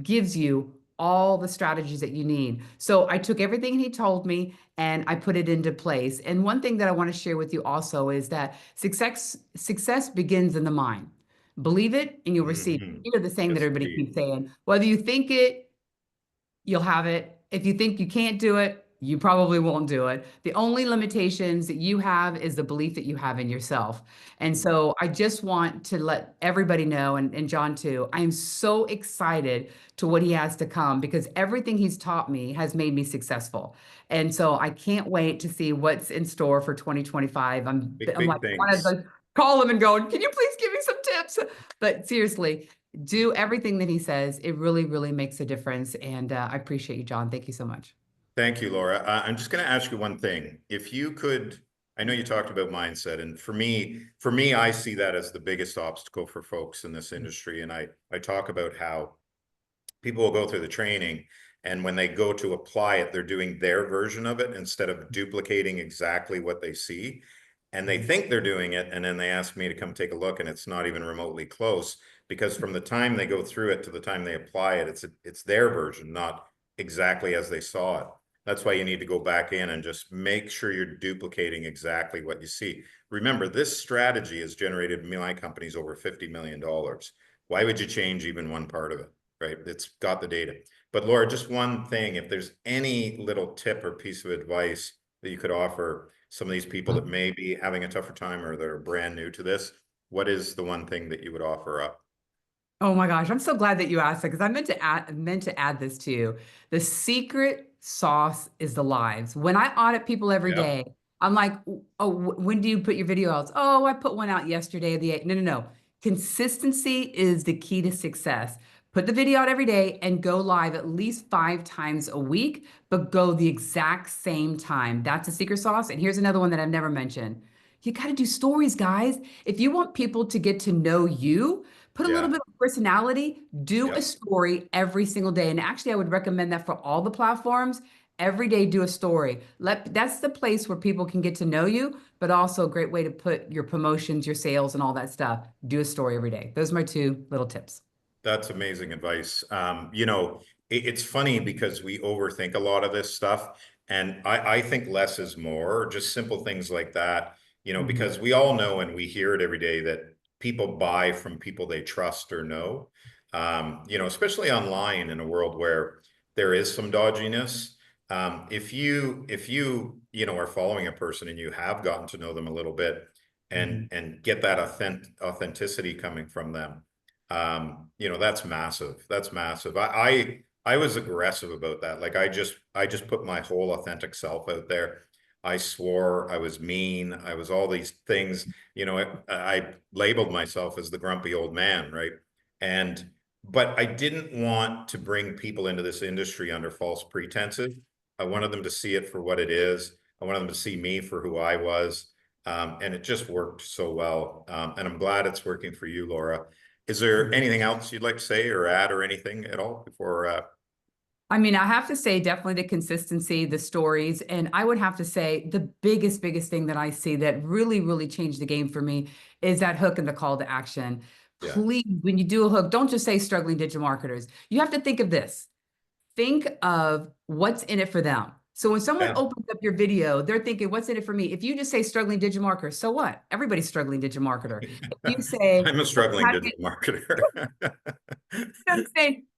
gives you all the strategies that you need. So I took everything he told me and I put it into place. And one thing that I want to share with you also is that success begins in the mind. Believe it and you'll receive it. You know, the saying that everybody keeps saying, whether you think it, you'll have it. If you think you can't do it, You probably won't do it. The only limitations that you have is the belief that you have in yourself. And so I just want to let everybody know, and John too, I am so excited to what he has to come because everything he's taught me has made me successful. And so I can't wait to see what's in store for 2025. I'm Big like, want to things. like call him and going, can you please give me some tips? But seriously, do everything that he says. It really, really makes a difference. And I appreciate you, John. Thank you so much. Thank you, Laura. I'm just going to ask you one thing. If you could, I know you talked about mindset, and for me, I see that as the biggest obstacle for folks in this industry. And I talk about how people will go through the training, and when they go to apply it, they're doing their version of it instead of duplicating exactly what they see. And they think they're doing it, and then they ask me to come take a look, and it's not even remotely close, because from the time they go through it to the time they apply it, it's their version, not exactly as they saw it. That's why you need to go back in and just make sure you're duplicating exactly what you see. Remember, this strategy has generated my companies over $50 million. Why would you change even one part of it, right? It's got the data. But Laura, just one thing, if there's any little tip or piece of advice that you could offer some of these people that may be having a tougher time or that are brand new to this, what is the one thing that you would offer up? Oh my gosh, I'm so glad that you asked that because I meant to add this to you. The secret sauce is the lives. When I audit people every Yeah, day, I'm like, oh, when do you put your video out? Oh, I put one out yesterday. No, no, no. Consistency is the key to success. Put the video out every day and go live at least 5 times a week, but go the exact same time. That's a secret sauce. And here's another one that I've never mentioned. You got to do stories, guys. If you want people to get to know you, put a little yeah, bit of personality, do yeah. a story every single day. And actually, I would recommend that for all the platforms. Every day, do a story. That's the place where people can get to know you, but also a great way to put your promotions, your sales, and all that stuff. Do a story every day. Those are my 2 little tips. That's amazing advice. It's funny because we overthink a lot of this stuff, and I think less is more, just simple things like that, Mhm. because we all know and we hear it every day that people buy from people they trust or know, especially online in a world where there is some dodginess. If you are following a person and you have gotten to know them a little bit Mhm. and get that authenticity coming from them, that's massive. That's massive. I was aggressive about that. Like I just put my whole authentic self out there. I swore, I was mean, I was all these things. I labeled myself as the grumpy old man, right? And but I didn't want to bring people into this industry under false pretenses. I wanted them to see it for what it is. I wanted them to see me for who I was. And it just worked so well. And I'm glad it's working for you, Laura. Is there anything else you'd like to say or add or anything at all before? I mean, I have to say definitely the consistency, the stories, and I would have to say the biggest thing that I see that really, really changed the game for me is that hook and the call to action. Yeah, Please, when you do a hook, don't just say struggling digital marketers. You have to think of this. Think of what's in it for them. So when someone yeah. opens up your video, they're thinking, what's in it for me? If you just say struggling digital marketer, so what? Everybody's struggling digital marketer. If you say, I'm a struggling digital marketer.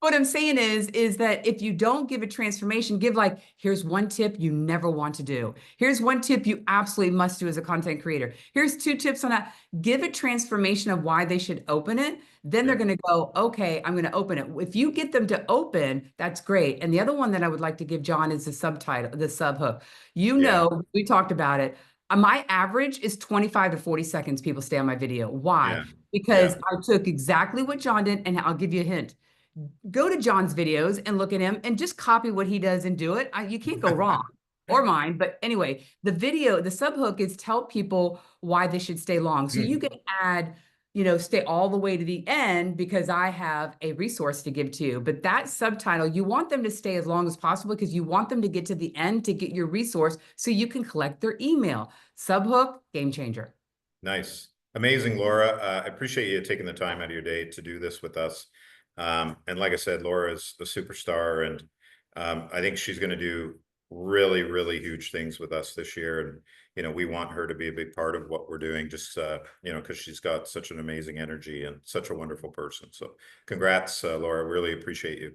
what I'm saying is that if you don't give a transformation, give like, here's one tip you never want to do. Here's one tip you absolutely must do as a content creator. Here's 2 tips on that. Give a transformation of why they should open it. Then they're Yeah, going to go, okay, I'm going to open it. If you get them to open, that's great. And the other one that I would like to give John is the subtitle, the sub hook. yeah, We talked about it. My average is 25 to 40 seconds people stay on my video. Why? yeah, Because yeah. I took exactly what John did, and I'll give you a hint. Go to John's videos and look at him and just copy what he does and do it. You can't go wrong. Or mine. But anyway, the sub hook is tell people why they should stay long. So you can add, stay all the way to the end because I have a resource to give to you. But that subtitle, you want them to stay as long as possible because you want them to get to the end to get your resource so you can collect their email. Sub hook, game changer. Nice. Amazing, Laura. I appreciate you taking the time out of your day to do this with us. And like I said, Laura is a superstar, and I think she's going to do really, really huge things with us this year. And, we want her to be a big part of what we're doing, just, because she's got such an amazing energy and such a wonderful person. So congrats, Laura. Really appreciate you.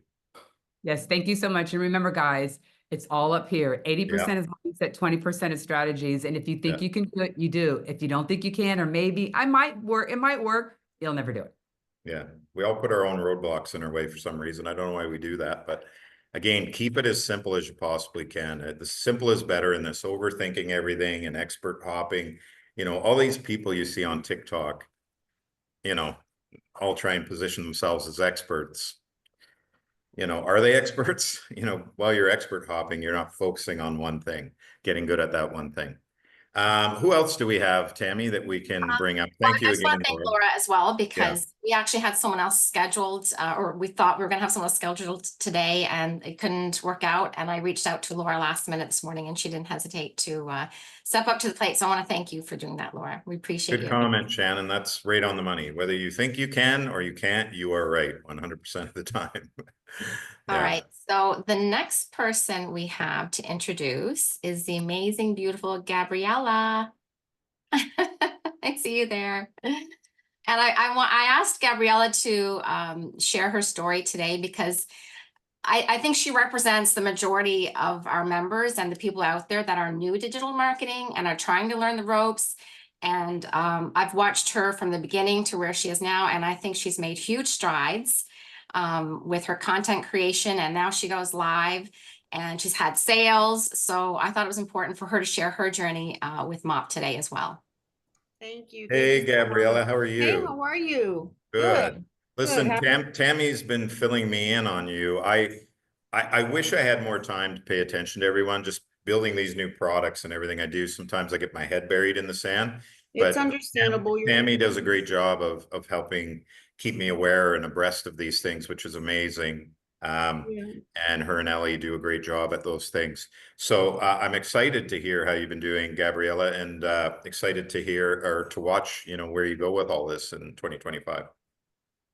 Yes, thank you so much. And remember, guys, It's all up here. 80% Yeah, is mindset, 20% is strategies. And if you think yeah, you can do it, you do. If you don't think you can, or maybe I might work, it might work, you'll never do it. yeah. We all put our own roadblocks in our way for some reason. I don't know why we do that, but again, keep it as simple as you possibly can. The simple is better in this overthinking everything and expert hopping. You know, all these people you see on TikTok, you know, all try and position themselves as experts. You know, are they experts? You know, while you're expert hopping, you're not focusing on one thing, getting good at that one thing. Who else do we have, Tammy, that we can bring up? Well, Thank I you just want again, to thank Laura. Laura as well, Yeah, because we actually had someone else scheduled, or we thought we were gonna have someone else scheduled today and it couldn't work out. And I reached out to Laura last minute this morning and she didn't hesitate to step up to the plate. So I want to thank you for doing that, Laura. We appreciate good you. comment, Shannon. That's right on the money. Whether you think you can or you can't, you are right 100% of the time. All Yeah. right, so the next person we have to introduce is the amazing, beautiful Gabriella. I see you there. And I asked Gabriella to share her story today because I think she represents the majority of our members and the people out there that are new to digital marketing and are trying to learn the ropes. And I've watched her from the beginning to where she is now, and I think she's made huge strides with her content creation. And now she goes live and she's had sales. So I thought it was important for her to share her journey with MOP today as well. Thank you. Thank you Hey, so Gabriella, much. how are Hey, you? how are you? Good. Good. Listen, Tammy's been filling me in on you. I wish I had more time to pay attention to everyone. Just building these new products and everything I do. Sometimes I get my head buried in the sand. It's But understandable. Tammy does a great job of helping keep me aware and abreast of these things, which is amazing. Yeah. And her and Ellie do a great job at those things. So I'm excited to hear how you've been doing, Gabriella, and excited to hear or to watch, you know, where you go with all this in 2025.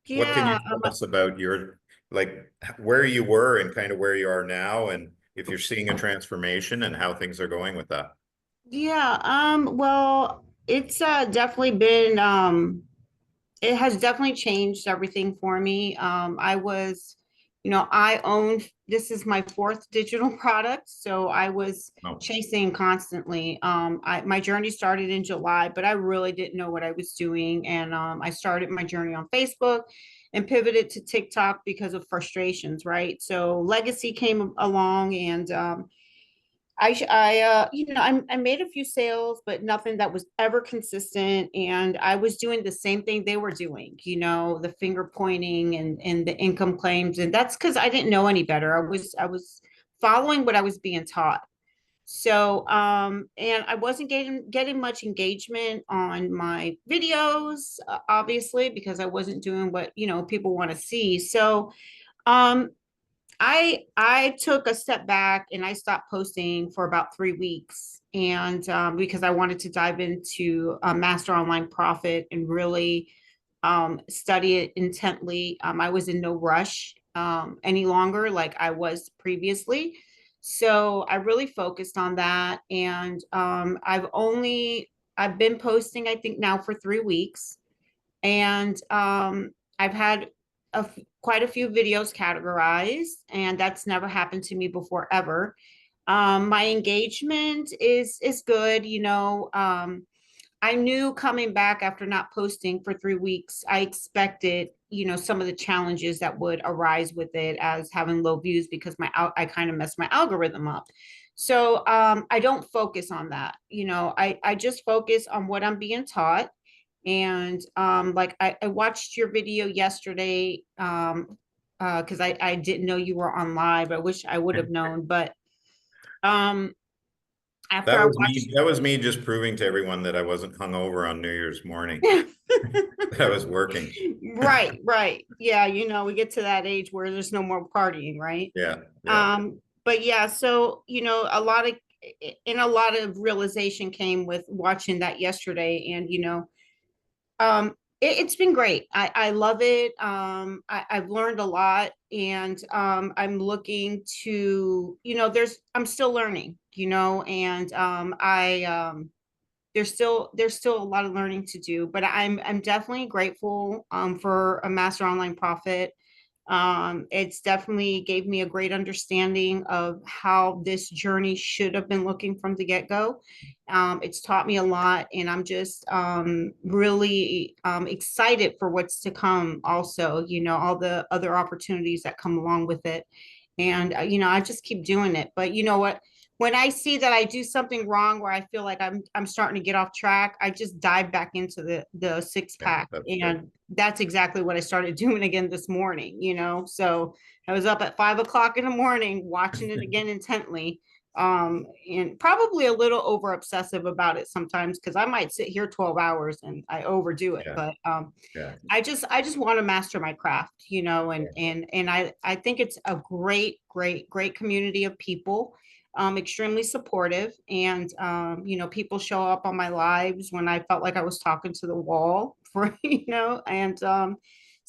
What can you Yeah. tell us about your, like, where you were and kind of where you are now, and if you're seeing a transformation and how things are going with that? Yeah. Well, it's definitely been it has definitely changed everything for me. I was, I own, this is my fourth digital product. So I was Oh, chasing constantly. My journey started in July, but I really didn't know what I was doing. And I started my journey on Facebook and pivoted to TikTok because of frustrations, right? So Legacy came along and I made a few sales, but nothing that was ever consistent. And I was doing the same thing they were doing, the finger pointing and the income claims. And that's because I didn't know any better. I was following what I was being taught. So, and I wasn't getting much engagement on my videos, obviously, because I wasn't doing what, people want to see. So, um, I took a step back and I stopped posting for about 3 weeks, and because I wanted to dive into Master Online Profit and really study it intently. I was in no rush any longer like I was previously. So I really focused on that. And I've been posting, I think now for 3 weeks. And I've had quite a few videos categorized, and that's never happened to me before ever. My engagement is good. I knew coming back after not posting for 3 weeks, I expected, some of the challenges that would arise with it as having low views because I kind of messed my algorithm up. So I don't focus on that. I just focus on what I'm being taught. And like I watched your video yesterday because I didn't know you were on live. I wish I would have known, but um after that I was me. watched That was me just proving to everyone that I wasn't hungover on New Year's morning. That I was working. right, right. Yeah, we get to that age where there's no more partying, right? Yeah, yeah. But yeah, so a lot of realization came with watching that yesterday. And it's been great. I love it. I've learned a lot, and I'm looking to, I'm still learning, and there's still a lot of learning to do, but I'm definitely grateful for a Master Online Profit. It's definitely gave me a great understanding of how this journey should have been looking from the get-go. It's taught me a lot, and I'm just really excited for what's to come also, you know, all the other opportunities that come along with it. And, you know, I just keep doing it. But you know what? When I see that I do something wrong where I feel like I'm starting to get off track, I just dive back into the six Yeah, pack. that's good. And that's exactly what I started doing again this morning, you know. So I was up at 5 o'clock in the morning watching it again intently. And probably a little over obsessive about it sometimes because I might sit here 12 hours and I overdo it. Yeah. But Yeah. I just want to master my craft, you know, Yeah. and I think it's a great community of people, extremely supportive, and you know, people show up on my lives when I felt like I was talking to the wall for, you know, and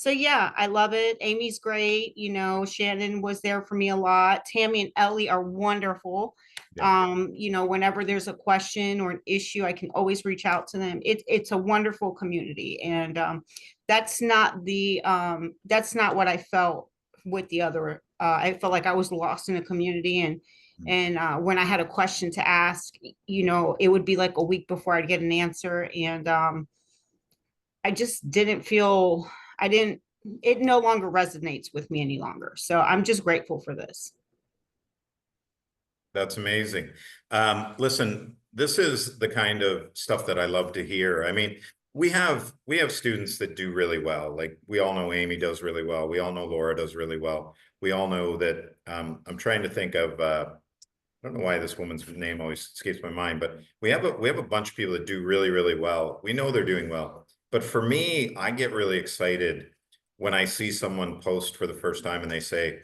so yeah, I love it. Amy's great, you know, Shannon was there for me a lot. Tammy and Ellie are wonderful. Yeah. You know, whenever there's a question or an issue, I can always reach out to them. It's a wonderful community, and that's not what I felt with the other. I felt like I was lost in a community, and when I had a question to ask, you know, it would be like a week before I'd get an answer, and I just didn't feel I didn't. It no longer resonates with me any longer. So I'm just grateful for this. That's amazing. Listen, this is the kind of stuff that I love to hear. I mean, we have students that do really well. Like we all know Amy does really well. We all know Laura does really well. We all know that I'm trying to think of I don't know why this woman's name always escapes my mind, but we have a bunch of people that do really, really well. We know they're doing well. But for me, I get really excited when I see someone post for the first time and they say,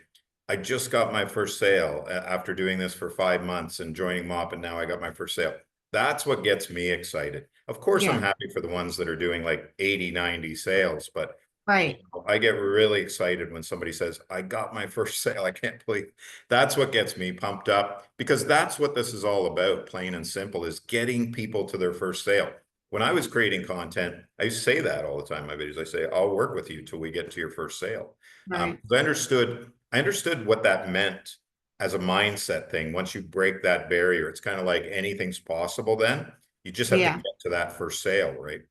I just got my first sale after doing this for 5 months and joining MOP, and now I got my first sale. That's what gets me excited. Of course, I'm Yeah, happy for the ones that are doing like 80, 90 sales, but right. I get really excited when somebody says, I got my first sale. I can't believe that's what gets me pumped up, because that's what this is all about, plain and simple, is getting people to their first sale. When I was creating content, I say that all the time in my videos. I say, I'll work with you till we get to your first sale. Right. I understood what that meant as a mindset thing. Once you break that barrier, it's kind of like anything's possible then. You just have to Yeah. get to that first sale, right?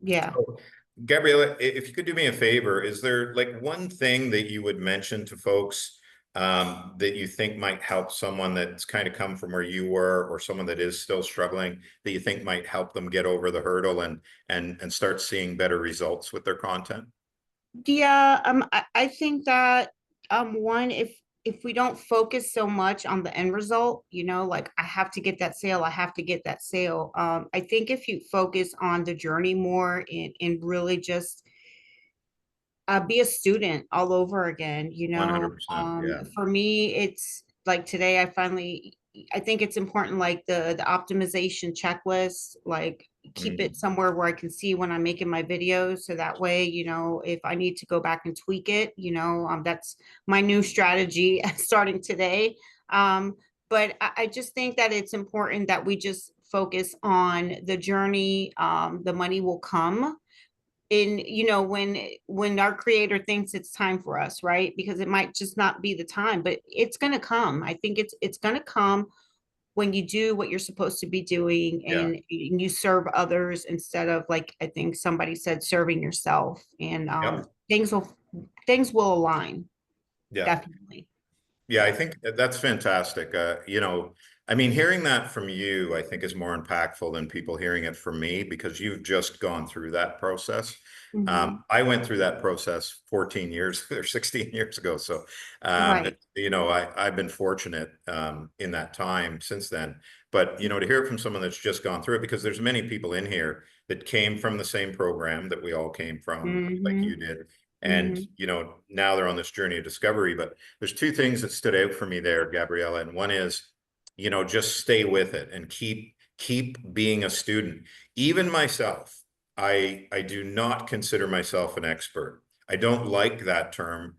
Yeah. So, Gabriella, if you could do me a favor, is there like one thing that you would mention to folks that you think might help someone that's kind of come from where you were, or someone that is still struggling, that you think might help them get over the hurdle and start seeing better results with their content? Yeah, I think that one, if we don't focus so much on the end result, you know, like I have to get that sale, I have to get that sale. I think if you focus on the journey more and really just be a student all over again, you know. 100%. Yeah. For me, it's like today I think it's important, like the optimization checklist, like keep it somewhere where I can see when I'm making my videos. So that way, you know, if I need to go back and tweak it, you know, that's my new strategy starting today. But I just think that it's important that we just focus on the journey. The money will come in, you know, when our creator thinks it's time for us, right? Because it might just not be the time, but it's going to come. I think it's going to come when you do what you're supposed to be doing, Yeah. and you serve others instead of, like I think somebody said, serving yourself. And Yep. things will align, Yeah. definitely. Yeah, I think that's fantastic. I mean, hearing that from you, I think is more impactful than people hearing it from me, because you've just gone through that process. Mhm. I went through that process 14 years or 16 years ago. So, Right. I've been fortunate in that time since then. But, to hear it from someone that's just gone through it, because there's many people in here that came from the same program that we all came from, like Hmm. you did. And, Hmm. now they're on this journey of discovery. But there's two things that stood out for me there, Gabriella. And one is, just stay with it and keep being a student. Even myself, I do not consider myself an expert. I don't like that term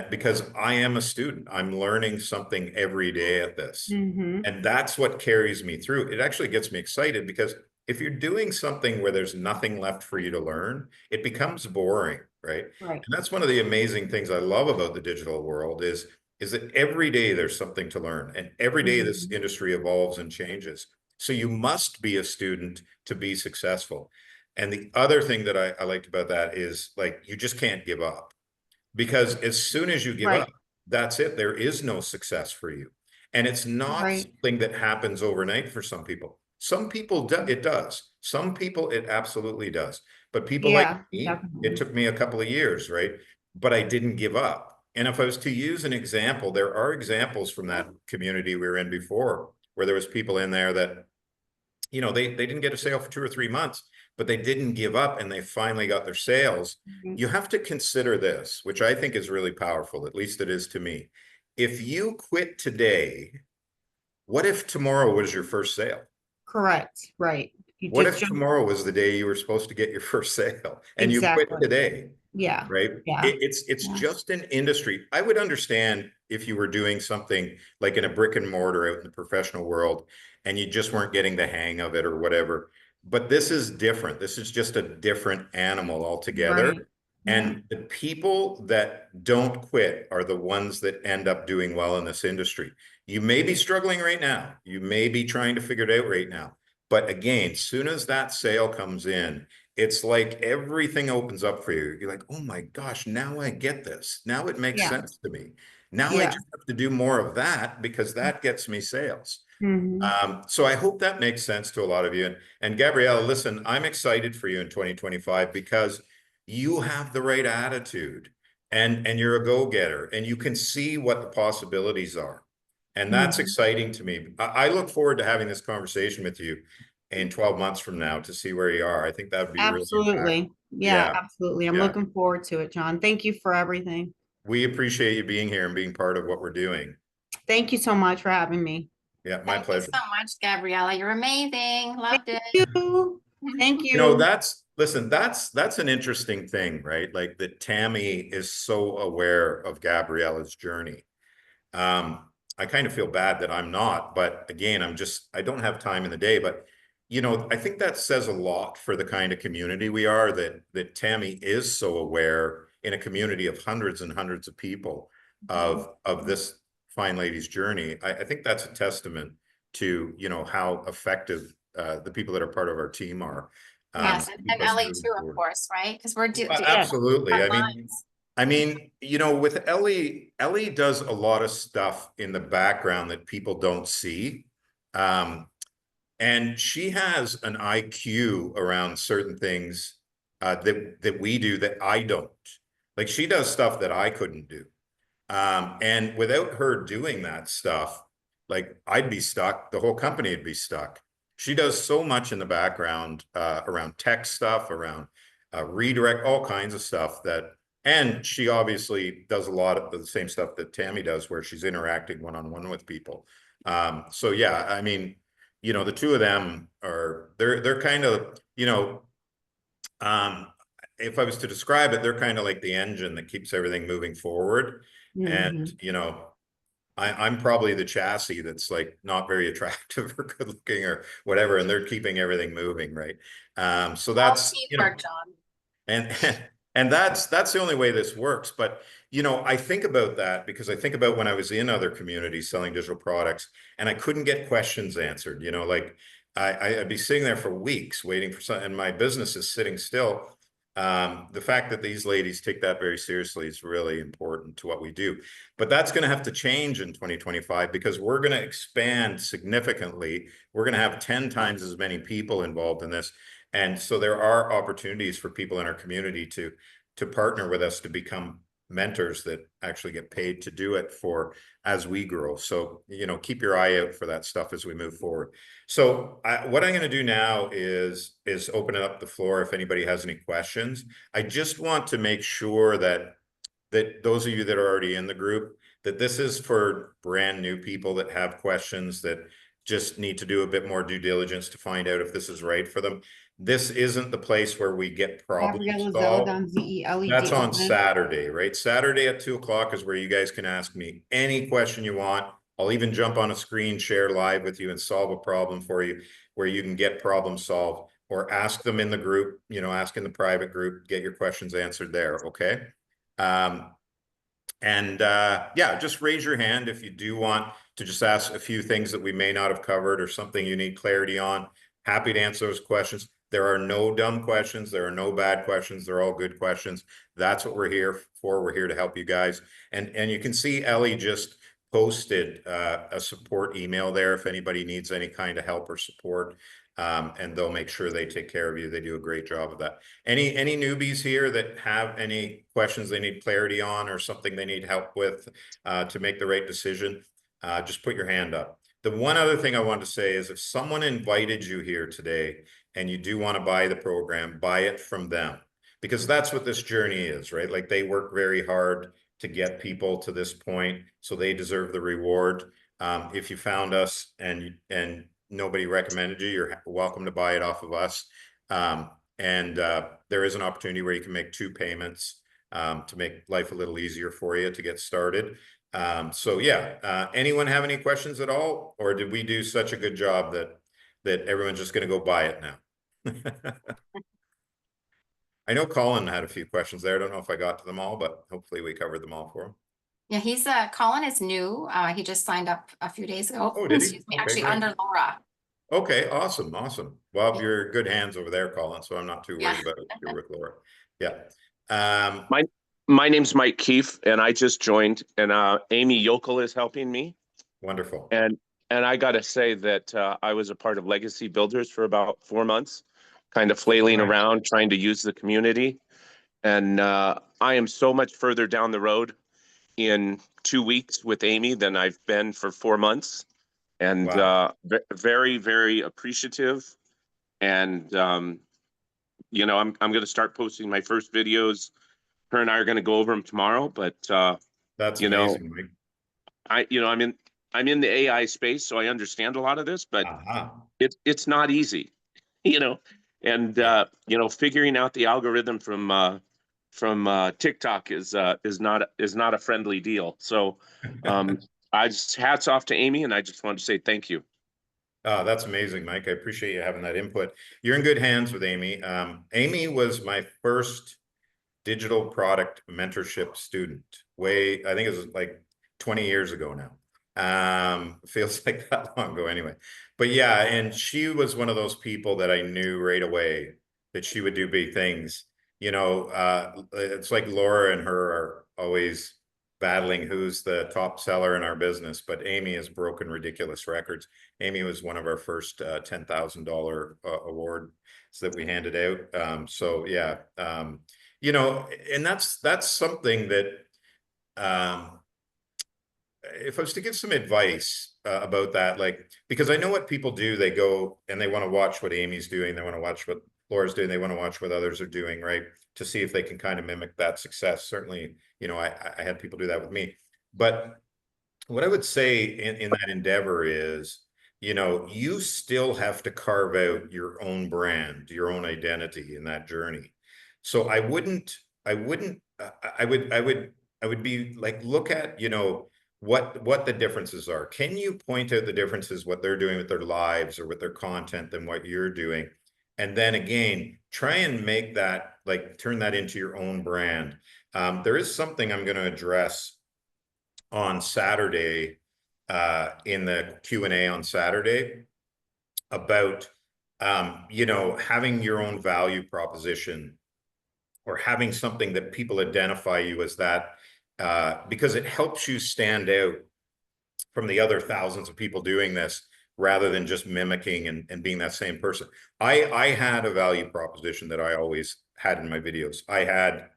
because I am a student. I'm learning something every day at this. Hmm. And that's what carries me through. It actually gets me excited, because if you're doing something where there's nothing left for you to learn, it becomes boring. right? Right. And that's one of the amazing things I love about the digital world is that every day there's something to learn, and every day this Mhm. industry evolves and changes. So you must be a student to be successful. And the other thing that I liked about that is like, you just can't give up, because as soon as you give Right. up, that's it. There is no success for you. And it's not Right. something that happens overnight for some people. Some people it does. Some people it absolutely does. But people like Yeah, me, it definitely. took me a couple of years, right? But I didn't give up. And if I was to use an example, there are examples from that community we were in before, where there was people in there that, you know, they didn't get a sale for 2 or 3 months, but they didn't give up and they finally got their sales. Mhm. You have to consider this, which I think is really powerful, at least it is to me. If you quit today, what if tomorrow was your first sale? Correct. Right. You What just if tomorrow was the day you were supposed to get your first sale and you quit exactly. today? Yeah. Right? Yeah. It's Yeah. just an industry. I would understand if you were doing something like in a brick and mortar out in the professional world and you just weren't getting the hang of it or whatever. But this is different. This is just a different animal altogether. Right. Yeah. And the people that don't quit are the ones that end up doing well in this industry. You may be struggling right now. You may be trying to figure it out right now. But again, soon as that sale comes in, it's like everything opens up for you. You're like, oh my gosh, now I get this. Now it makes Yeah. sense to me. Now I Yeah. just have to do more of that because that gets me sales. Mhm. So I hope that makes sense to a lot of you. And Gabriella, listen, I'm excited for you in 2025 because you have the right attitude and you're a go-getter and you can see what the possibilities are. And that's Mhm. exciting to me. I look forward to having this conversation with you in 12 months from now to see where you are. I think that would be really impactful. Absolutely. Yeah, Yeah, absolutely. I'm yeah. looking forward to it, John. Thank you for everything. We appreciate you being here and being part of what we're doing. Thank you so much for having me. Yeah, my Thank you pleasure. so much, Gabriella. You're amazing. Loved it. Thank you. Thank You know, you. listen, that's an interesting thing, right? Like that Tammy is so aware of Gabriella's journey. I kind of feel bad that I'm not, but again, I don't have time in the day, but you know, I think that says a lot for the kind of community we are, that Tammy is so aware in a community of hundreds and hundreds of people of this fine lady's journey. I think that's a testament to, you know, how effective the people that are part of our team are. Yes, To keep and us Ellie moving too, of forward. course, right? Because we're doing Yeah. Absolutely. front lines. I mean, you know, with Ellie does a lot of stuff in the background that people don't see. And she has an IQ around certain things that we do that I don't. Like she does stuff that I couldn't do. And without her doing that stuff, like I'd be stuck, the whole company would be stuck. She does so much in the background around tech stuff, around redirect, all kinds of stuff and she obviously does a lot of the same stuff that Tammy does, where she's interacting one-on-one with people. So yeah, I mean, you know, the two of them they're kind of, you know, um, if I was to describe it, they're kind of like the engine that keeps everything moving forward. And, Mhm. you know, I'm probably the chassis that's like not very attractive or good looking or whatever, and they're keeping everything moving, right? So All that's, you know, teamwork, John. and and that's the only way this works. But you know, I think about that because I think about when I was in other communities selling digital products and I couldn't get questions answered. You know, like I'd be sitting there for weeks waiting for something, and my business is sitting still. The fact that these ladies take that very seriously is really important to what we do. But that's going to have to change in 2025 because we're going to expand significantly. We're going to have 10 times as many people involved in this. And so there are opportunities for people in our community to partner with us to become mentors that actually get paid to do it for as we grow. So, you know, keep your eye out for that stuff as we move forward. So what I'm going to do now is open up the floor if anybody has any questions. I just want to make sure that those of you that are already in the group, that this is for brand new people that have questions that just need to do a bit more due diligence to find out if this is right for them. This isn't the place where we get problems Gabriella solved. Zeldon, That's on ZELED. Saturday, right? Saturday at 2 o'clock is where you guys can ask me any question you want. I'll even jump on a screen share live with you and solve a problem for you where you can get problem solved. or ask them in the group, you know, ask in the private group, get your questions answered there, okay? Yeah, just raise your hand if you do want to just ask a few things that we may not have covered or something you need clarity on. Happy to answer those questions. There are no dumb questions. There are no bad questions. They're all good questions. That's what we're here for. We're here to help you guys. And you can see Ellie just posted a support email there if anybody needs any kind of help or support. And they'll make sure they take care of you. They do a great job of that. Any newbies here that have any questions they need clarity on or something they need help with to make the right decision, just put your hand up. The one other thing I want to say is if someone invited you here today and you do want to buy the program, buy it from them, because that's what this journey is, right? Like they work very hard to get people to this point, so they deserve the reward. If you found us and nobody recommended you, you're welcome to buy it off of us. There is an opportunity where you can make 2 payments to make life a little easier for you to get started. Anyone have any questions at all, or did we do such a good job that everyone's just going to go buy it now? I know Colin had a few questions there. I don't know if I got to them all, but hopefully we covered them all for him. Yeah, he's Colin is new. He just signed up a few days ago. Oh, did he? Excuse me, Okay, actually great. under Laura. Okay, awesome. Well, you're good hands over there, Colin, so I'm not too worried Yeah. about it if you're with Laura. Yeah. My name's Mike Keefe, and I just joined, and Amy Yokel is helping me. Wonderful. And I got to say that I was a part of Legacy Builders for about 4 months, kind of flailing around, trying to use the community. And I am so much further down the road in 2 weeks with Amy than I've been for 4 months. And Wow. very, very appreciative. And, you know, I'm going to start posting my first videos. Her and I are going to go over them tomorrow, but That's you know, amazing, Mike. I'm in the AI space, so I understand a lot of this, but Uh-huh. it's not easy, you know, and you know, figuring out the algorithm from TikTok is not a friendly deal. So I just hats off to Amy, and I just wanted to say thank you. Oh, that's amazing, Mike. I appreciate you having that input. You're in good hands with Amy. Amy was my first digital product mentorship student. I think it was like 20 years ago now. Feels like that long ago anyway. But yeah, and she was one of those people that I knew right away that she would do big things. You know, it's like Laura and her are always battling who's the top seller in our business, but Amy has broken ridiculous records. Amy was one of our first $10,000 awards that we handed out. You know, and that's something that if I was to give some advice about that, like, because I know what people do, they go and they want to watch what Amy's doing, they want to watch what Laura's doing, they want to watch what others are doing, right? To see if they can kind of mimic that success. Certainly, you know, I had people do that with me. But what I would say in that endeavor is, you know, you still have to carve out your own brand, your own identity in that journey. So I would be like, look at, you know, what the differences are. Can you point out the differences, what they're doing with their lives or with their content than what you're doing? And then again, try and make that, like, turn that into your own brand. There is something I'm going to address on Saturday in the Q&A on Saturday about, you know, having your own value proposition or having something that people identify you as that, because it helps you stand out from the other thousands of people doing this rather than just mimicking and being that same person. I had a value proposition that I always had in my videos. I had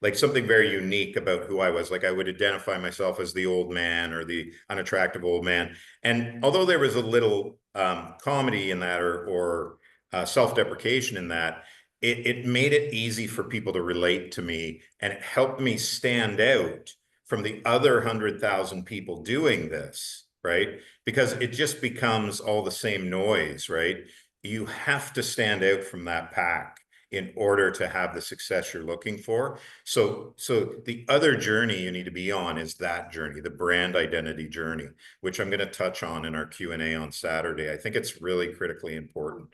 like something very unique about who I was. Like I would identify myself as the old man or the unattractive old man. And although there was a little comedy in that or self-deprecation in that, it made it easy for people to relate to me, and it helped me stand out from the other 100,000 people doing this, right? Because it just becomes all the same noise, right? You have to stand out from that pack in order to have the success you're looking for. So the other journey you need to be on is that journey, the brand identity journey, which I'm going to touch on in our Q&A on Saturday. I think it's really critically important.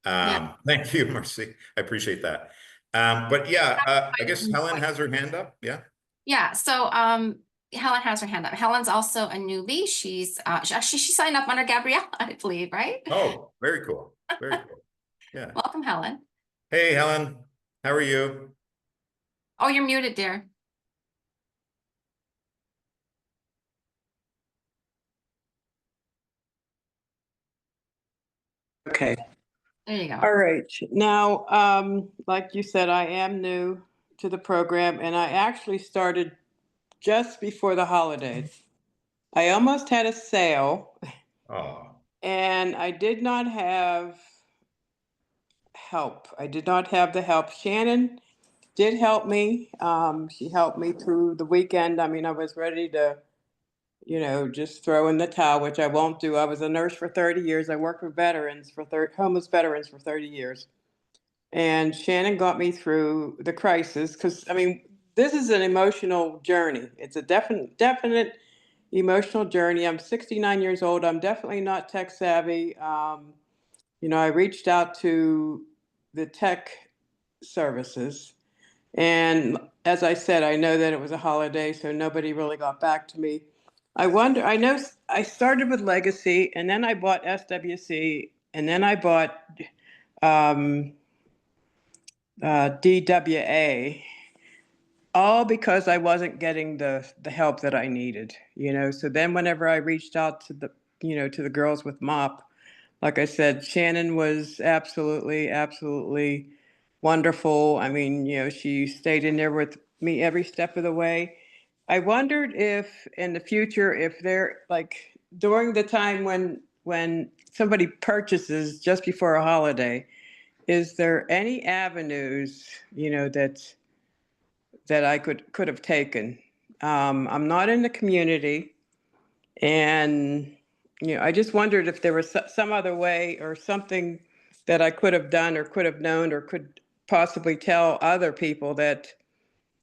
Thank you, Marcy. I appreciate that. But yeah, I guess Helen has her hand up. Yeah. Yeah, so Helen has her hand up. Helen's also a newbie. She signed up under Gabriella, I believe, right? Oh, very cool. Very cool. Yeah. Welcome, Helen. Hey, Helen. How are you? Oh, you're muted, dear. Okay, There you go. all right. Now, like you said, I am new to the program and I actually started just before the holidays. I almost had a sale Oh, and I did not have help. I did not have the help. Shannon did help me. She helped me through the weekend. I mean, I was ready to, just throw in the towel, which I won't do. I was a nurse for 30 years. I worked with homeless veterans for 30 years. And Shannon got me through the crisis because, I mean, this is an emotional journey. It's a definite emotional journey. I'm 69 years old. I'm definitely not tech savvy. I reached out to the tech services. And as I said, I know that it was a holiday, so nobody really got back to me. I know I started with Legacy, and then I bought SWC, and then I bought um, DWA, all because I wasn't getting the help that I needed. So then whenever I reached out to the girls with MOP, like I said, Shannon was absolutely wonderful. I mean, she stayed in there with me every step of the way. I wondered if in the future, if they're like during the time when somebody purchases just before a holiday, is there any avenues, that I could have taken? I'm not in the community, and I just wondered if there was some other way or something that I could have done or could have known or could possibly tell other people that,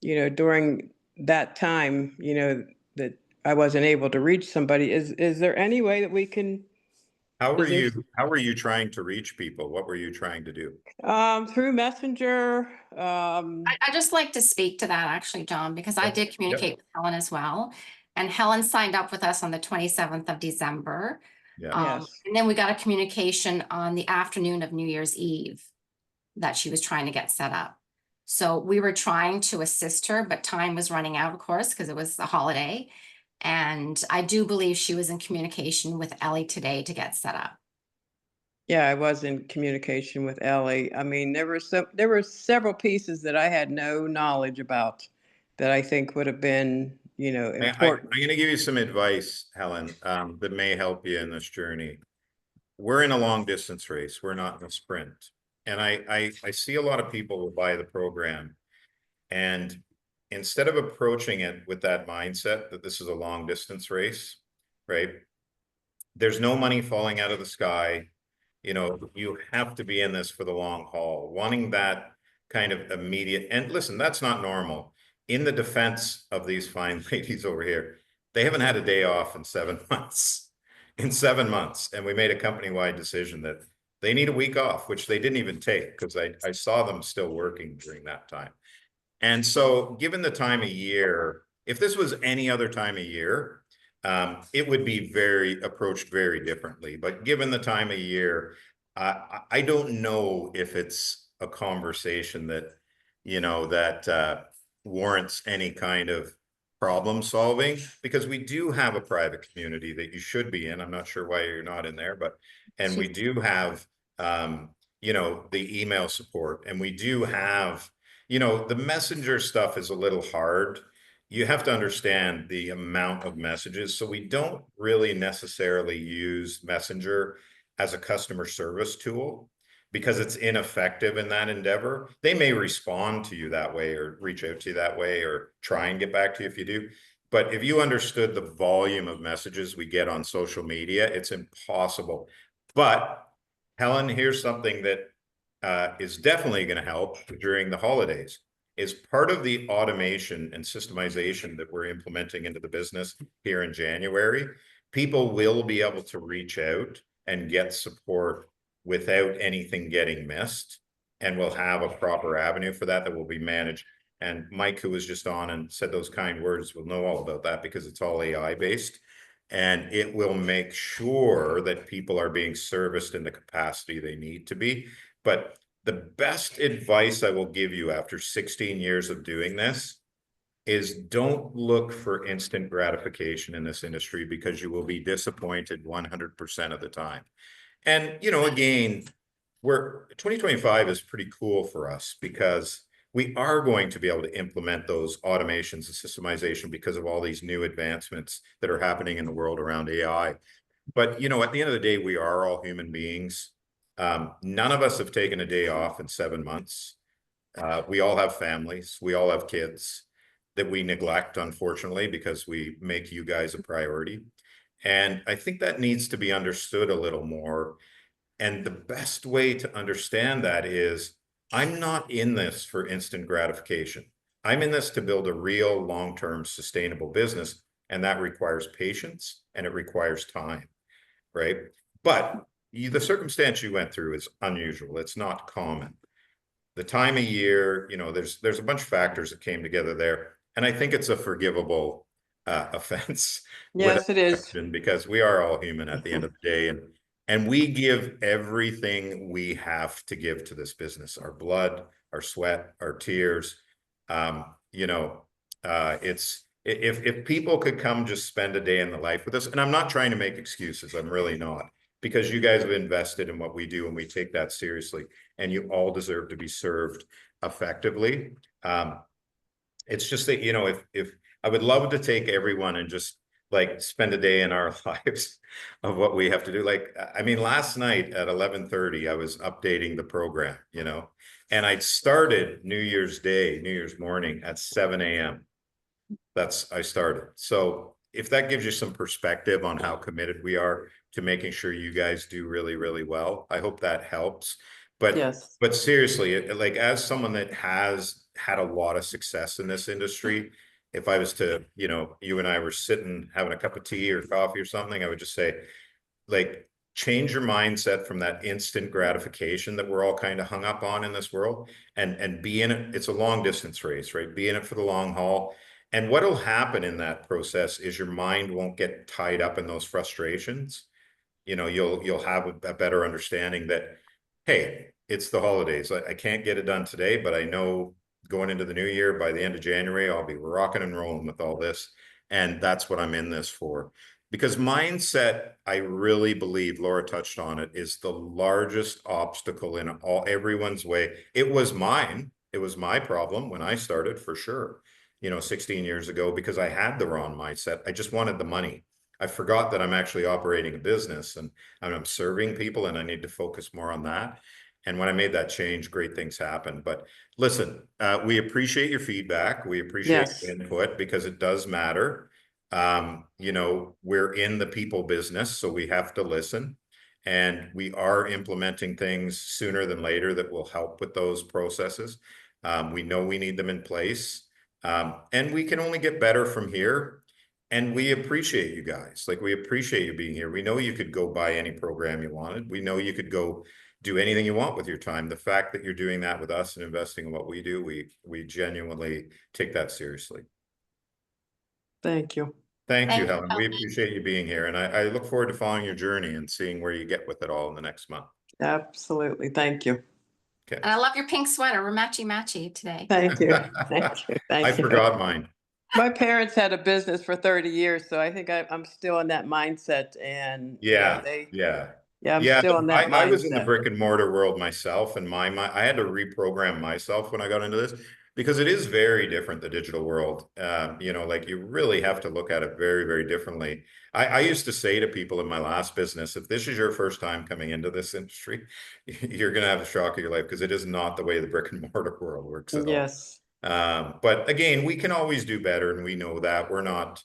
during that time, that I wasn't able to reach somebody. Is there any way that we can? how were Is there, you trying to reach people? What were you trying to do? through Messenger? I just like to speak to that actually, John, because I did communicate with Helen as well. And Helen signed up with us on the 27th of December. Yeah. Yes. And then we got a communication on the afternoon of New Year's Eve that she was trying to get set up. So we were trying to assist her, but time was running out, of course, because it was a holiday. And I do believe she was in communication with Ellie today to get set up. Yeah, I was in communication with Ellie. I mean, there were several pieces that I had no knowledge about that I think would have been, I'm important. going to give you some advice, Helen, that may help you in this journey. We're in a long distance race. We're not in a sprint. And I see a lot of people who buy the program, and instead of approaching it with that mindset that this is a long distance race, right? There's no money falling out of the sky. You have to be in this for the long haul, wanting that kind of immediate. And listen, that's not normal. In the defense of these fine ladies over here, they haven't had a day off in 7 months. In 7 months. And we made a company-wide decision that they need a week off, which they didn't even take because I saw them still working during that time. And so given the time of year, if this was any other time of year, it would be approached very differently. But given the time of year, I don't know if it's a conversation that warrants any kind of problem solving, because we do have a private community that you should be in. I'm not sure why you're not in there, and we do have the email support, and we do have the messenger stuff is a little hard. You have to understand the amount of messages. So we don't really necessarily use Messenger as a customer service tool because it's ineffective in that endeavor. They may respond to you that way or reach out to you that way or try and get back to you if you do. But if you understood the volume of messages we get on social media, it's impossible. But Helen, here's something that is definitely going to help during the holidays. Is part of the automation and systemization that we're implementing into the business here in January. People will be able to reach out and get support without anything getting missed. And we'll have a proper avenue for that will be managed. And Mike, who was just on and said those kind words, will know all about that because it's all AI based. And it will make sure that people are being serviced in the capacity they need to be. But the best advice I will give you after 16 years of doing this is don't look for instant gratification in this industry, because you will be disappointed 100% of the time. And, you know, again, 2025 is pretty cool for us because we are going to be able to implement those automations and systemization because of all these new advancements that are happening in the world around AI. But, you know, at the end of the day, we are all human beings. None of us have taken a day off in 7 months. We all have families. We all have kids that we neglect, unfortunately, because we make you guys a priority. And I think that needs to be understood a little more. And the best way to understand that is, I'm not in this for instant gratification. I'm in this to build a real long-term sustainable business. And that requires patience and it requires time, right? But the circumstance you went through is unusual. It's not common. The time of year, you know, there's a bunch of factors that came together there. And I think it's a forgivable offense. Yes, it is. Because we are all human at the end of the day. And we give everything we have to give to this business, our blood, our sweat, our tears. You know, it's if people could come just spend a day in the life with us, and I'm not trying to make excuses, I'm really not, because you guys have invested in what we do and we take that seriously, and you all deserve to be served effectively. It's just that, you know, if I would love to take everyone and just like spend a day in our lives of what we have to do. Like, I mean, last night at 11:30, I was updating the program, you know, and I'd started New Year's morning at 7 a.m. I started. So if that gives you some perspective on how committed we are to making sure you guys do really, really well, I hope that helps. But Yes. but seriously, like as someone that has had a lot of success in this industry, if I was to, you know, you and I were sitting having a cup of tea or coffee or something, I would just say, like, change your mindset from that instant gratification that we're all kind of hung up on in this world, and be in it. It's a long distance race, right? Be in it for the long haul. And what'll happen in that process is your mind won't get tied up in those frustrations. You know, you'll have a better understanding that, hey, it's the holidays. I can't get it done today, but I know going into the new year, by the end of January, I'll be rocking and rolling with all this. And that's what I'm in this for. Because mindset, I really believe, Laura touched on it, is the largest obstacle in everyone's way. It was mine. It was my problem when I started, for sure, you know, 16 years ago, because I had the wrong mindset. I just wanted the money. I forgot that I'm actually operating a business and I'm serving people, and I need to focus more on that. And when I made that change, great things happened. But listen, we appreciate your feedback. We appreciate Yes. your input, because it does matter. You know, we're in the people business, so we have to listen. And we are implementing things sooner than later that will help with those processes. We know we need them in place. And we can only get better from here. And we appreciate you guys. Like, we appreciate you being here. We know you could go buy any program you wanted. We know you could go do anything you want with your time. The fact that you're doing that with us and investing in what we do, we genuinely take that seriously. Thank you. Thank you, Thank you, Helen. We Helen. appreciate you being here. And I look forward to following your journey and seeing where you get with it all in the next month. Absolutely. Thank you. Okay. And I love your pink sweater. We're matchy today. Thank you. Thank you. I Thank you. forgot mine. My parents had a business for 30 years, so I think I'm still in that mindset. And Yeah, I'm still in that mindset. I was in the brick and mortar world myself, and I had to reprogram myself when I got into this, because it is very different, the digital world. You know, like, you really have to look at it very, very differently. I used to say to people in my last business, if this is your first time coming into this industry, you're going to have a shock of your life, because it is not the way the brick and mortar world works at all. Yes. But again, we can always do better, and we know that. We're not,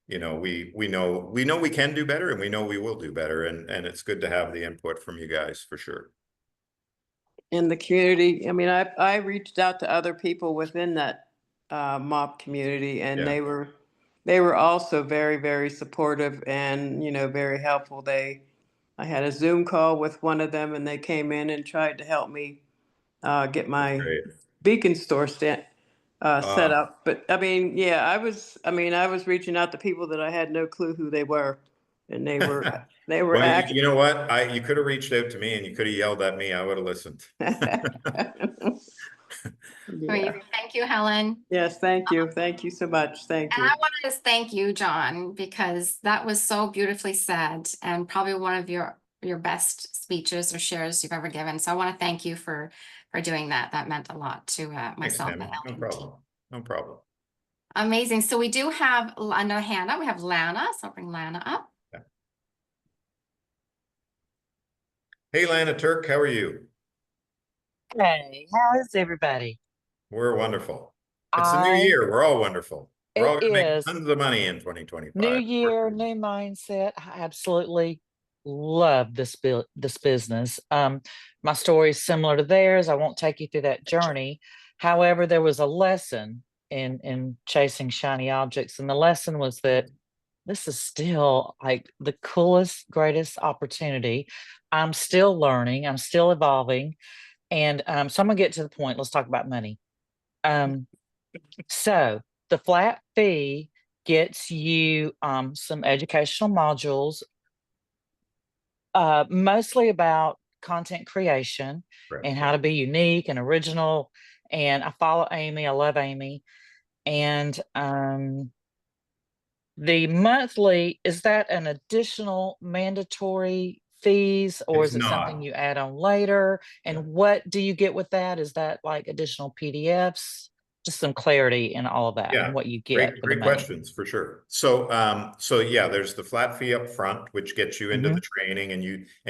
you know, we know we can do better, and we know we will do better, and it's good to have the input from you guys, for sure. In the community, I mean, I reached out to other people within that MOP community, and Yeah. they were also very, very supportive and, you know, very helpful. I had a Zoom call with one of them, and they came in and tried to help me get my Great. beacon store set Ah, up. But I mean, yeah, I was reaching out to people that I had no clue who they were, and they were well, act. you know what? You could have reached out to me and you could have yelled at me. I would have listened. Yeah. Thank you, Helen. Yes, thank you. Thank you so much. Thank And you. I want to thank you, John, because that was so beautifully said and probably one of your best speeches or shares you've ever given. So I want to thank you for doing that. That meant a lot to Thanks, myself Tammy. and No Ellen. problem. No problem. Amazing. So we do have another hand up. We have Lana. So I'll bring Lana up. Hey, Lana Turk, how are you? Hey, how is everybody? We're wonderful. It's the new year. We're all wonderful. We're all It gonna make is tons of money in new 2025. year, new mindset. I absolutely love this business. My story is similar to theirs. I won't take you through that journey. However, there was a lesson in chasing shiny objects, and the lesson was that this is still like the coolest, greatest opportunity. I'm still learning. I'm still evolving, and so I'm gonna get to the point. Let's talk about money. Um, So the flat fee gets you some educational modules, mostly about content creation Correct. and how to be unique and original. And I follow Amy. I love Amy. And the monthly, is that an additional mandatory fees or It's is it something not. you add on later? Yeah. And what do you get with that? Is that like additional PDFs? Just some clarity in all of that and Yeah. what you get for the Great money. questions for sure. So yeah, there's the flat fee up front, which gets you into Mhm. the training, and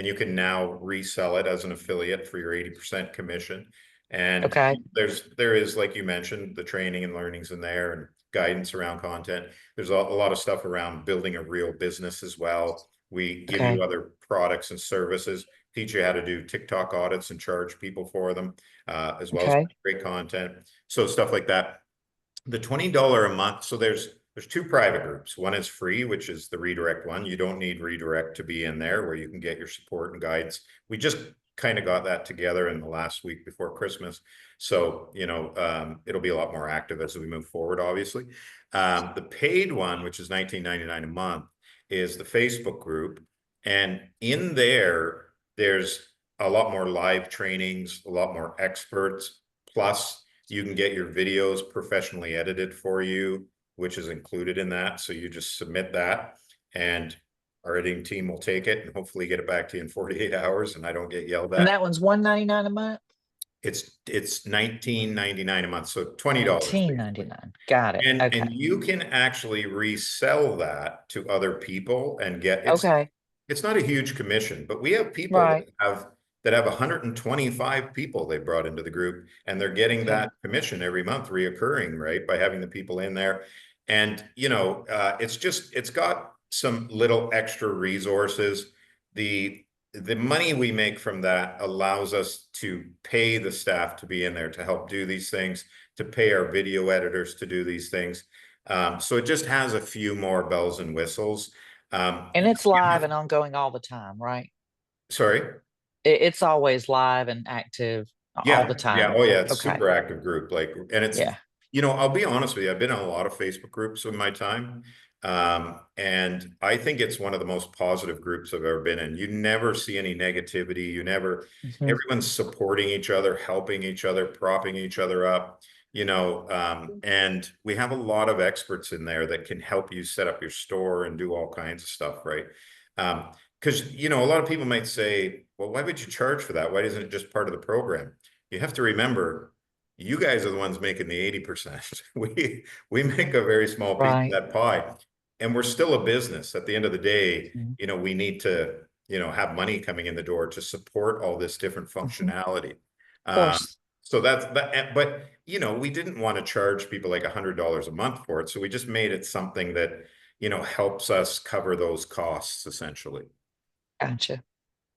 you can now resell it as an affiliate for your 80% commission. And Okay. there is, like you mentioned, the training and learnings in there and guidance around content. There's a lot of stuff around building a real business as well. We give you Okay. other products and services, teach you how to do TikTok audits and charge people for them, as well as Okay. great content. So stuff like that. The $20 a month. So there's two private groups. One is free, which is the redirect one. You don't need redirect to be in there, where you can get your support and guides. We just kind of got that together in the last week before Christmas. So, it'll be a lot more active as we move forward, obviously. The paid one, which is $19.99 a month, is the Facebook group. And in there's a lot more live trainings, a lot more experts, plus you can get your videos professionally edited for you, which is included in that. So you just submit that and our editing team will take it and hopefully get it back to you in 48 hours and I don't get yelled And at. that one's $199 a month? It's $19.99 a month, so $20. $19.99. Got it. And Okay. you can actually resell that to other people and get Okay. it's not a huge commission, but we have people Right. that have 125 people they brought into the group, and they're getting Okay. that commission every month reoccurring, right? By having the people in there. And it's got some little extra resources. The money we make from that allows us to pay the staff to be in there to help do these things, to pay our video editors to do these things. So it just has a few more bells and whistles. And it's live and ongoing all the time, right? Sorry. It's always live and active all the time. Oh yeah, it's Okay. super active group. And it's, Yeah. I'll be honest with you, I've been in a lot of Facebook groups in my time. And I think it's one of the most positive groups I've ever been in. You never see any negativity. Mhm. Everyone's supporting each other, helping each other, propping each other up, and we have a lot of experts in there that can help you set up your store and do all kinds of stuff, right? Because, a lot of people might say, well, why would you charge for that? Why isn't it just part of the program? You have to remember, you guys are the ones making the 80%. We make a very small piece of Right. that pie, and we're still a business. At the end of the day, Mhm. we need to, have money coming in the door to support all this different functionality. Of course. So that's that. But, we didn't want to charge people like $100 a month for it. So we just made it something that, helps us cover those costs essentially. Gotcha.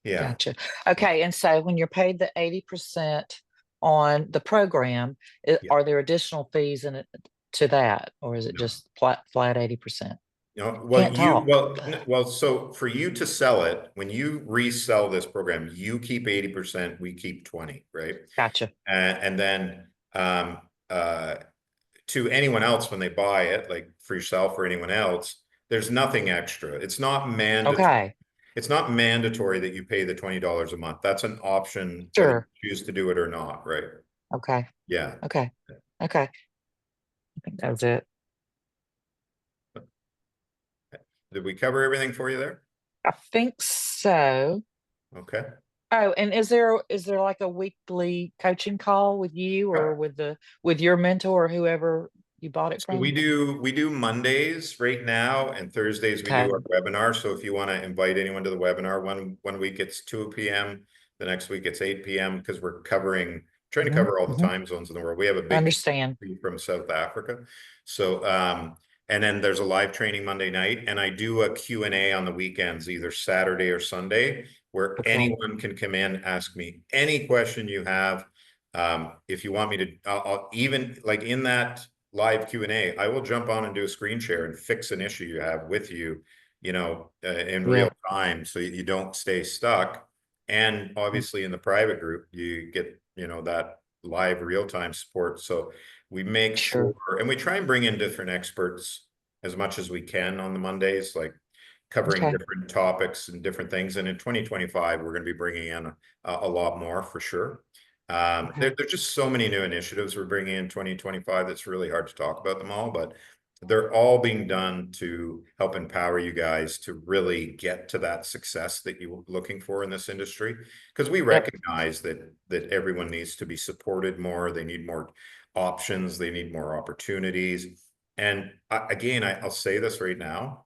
Yeah. Gotcha. Okay. And so when you're paid the 80% on the program, Yeah. are there additional fees in it to that, or is it No. just flat 80%? You know, well, Can't talk. well, so for you to sell it, when you resell this program, you keep 80%, we keep 20, right? Gotcha. And then to anyone else when they buy it, like for yourself or anyone else, there's nothing extra. It's not mandatory. Okay. It's not mandatory that you pay the $20 a month. That's an option whether Sure. you choose to do it or not, right? Okay. Yeah. Okay. Okay. I think that was it. Did we cover everything for you there? I think so. Okay. Oh, and is there like a weekly coaching call with you or with your mentor or whoever you bought it So from? we do Mondays right now, and Thursdays we Okay. do our webinar. So if you want to invite anyone to the webinar, one week it's 2 p.m., the next week it's 8 p.m. because we're trying to cover all the time zones in the world. We have a I big understand. from South Africa. So and then there's a live training Monday night, and I do a Q&A on the weekends, either Saturday or Sunday, where Okay. anyone can come in, ask me any question you have. If you want me to, I'll even like in that live Q&A, I will jump on and do a screen share and fix an issue you have with you, in real time, so you don't stay stuck. And obviously in the private group, you get, that live real-time support. So we make sure, and we try and bring in different experts as much as we can on the Mondays, like covering different topics and different things. And in 2025, we're going to be bringing in a lot more for sure. There's just so many new initiatives we're bringing in 2025 that's really hard to talk about them all, but they're all being done to help empower you guys to really get to that success that you're looking for in this industry. Because we recognize that everyone needs to be supported more. They need more options. They need more opportunities. And again, I'll say this right now.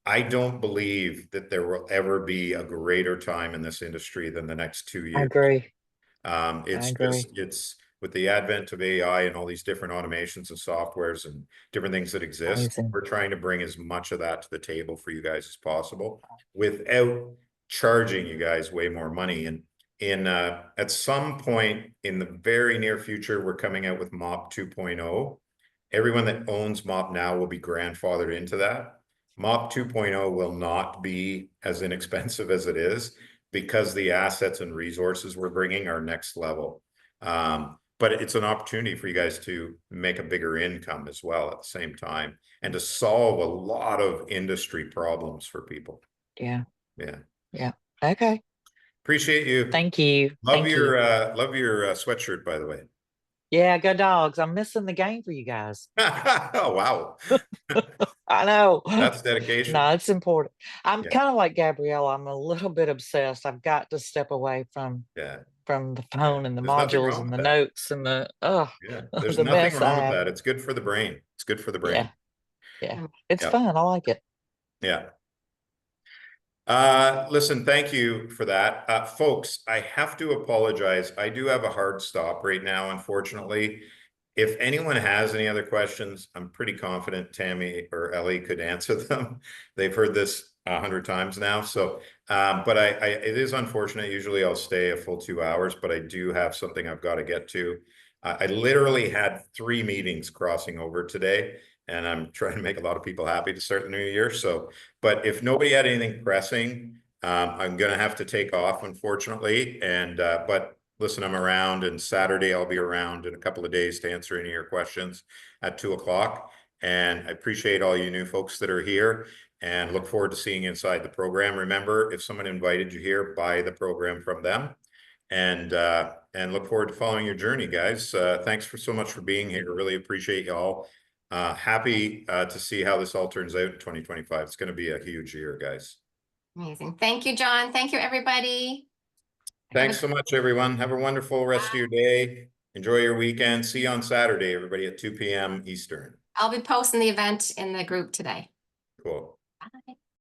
I don't believe that there will ever be a greater time in this industry than the next 2 years. I agree. It's with the advent of AI and all these different automations and softwares and different things that exist, we're trying to bring as much of that to the table for you guys as possible without charging you guys way more money. And at some point in the very near future, we're coming out with MOP 2.0. Everyone that owns MOP now will be grandfathered into that. MOP 2.0 will not be as inexpensive as it is, because the assets and resources we're bringing are next level. But it's an opportunity for you guys to make a bigger income as well at the same time, and to solve a lot of industry problems for people. Yeah. Yeah. Yeah. Okay. Appreciate you. Thank you. Love your sweatshirt, by the way. Yeah, go Dogs. I'm missing the game for you guys. Oh, wow. I know. That's dedication. No, it's important. I'm Yeah. kind of like Gabrielle. I'm a little bit obsessed. I've got to step away from the phone and the There's nothing modules wrong and with the that. notes and the There's the nothing mess I wrong with have. that. It's good for the brain. It's good for the brain. Yeah. It's fun. I like it. Yeah. Listen, thank you for that. Folks, I have to apologize. I do have a hard stop right now, unfortunately. If anyone has any other questions, I'm pretty confident Tammy or Ellie could answer them. They've heard this 100 times now. So, but it is unfortunate. Usually I'll stay a full 2 hours, but I do have something I've got to get to. I literally had 3 meetings crossing over today, and I'm trying to make a lot of people happy to start the new year. So, but if nobody had anything pressing, I'm going to have to take off, unfortunately. And, but listen, I'm around, and Saturday I'll be around in a couple of days to answer any of your questions at 2 o'clock. And I appreciate all you new folks that are here, and look forward to seeing you inside the program. Remember, if someone invited you here, buy the program from them. And look forward to following your journey, guys. Thanks so much for being here. Really appreciate y'all. Happy to see how this all turns out in 2025. It's going to be a huge year, guys. Amazing. Thank you, John. Thank you, everybody. Thanks so much, everyone. Have a wonderful rest of your day. Enjoy your weekend. See you on Saturday, everybody, at 2 p.m. Eastern. I'll be posting the event in the group today. Cool. Bye.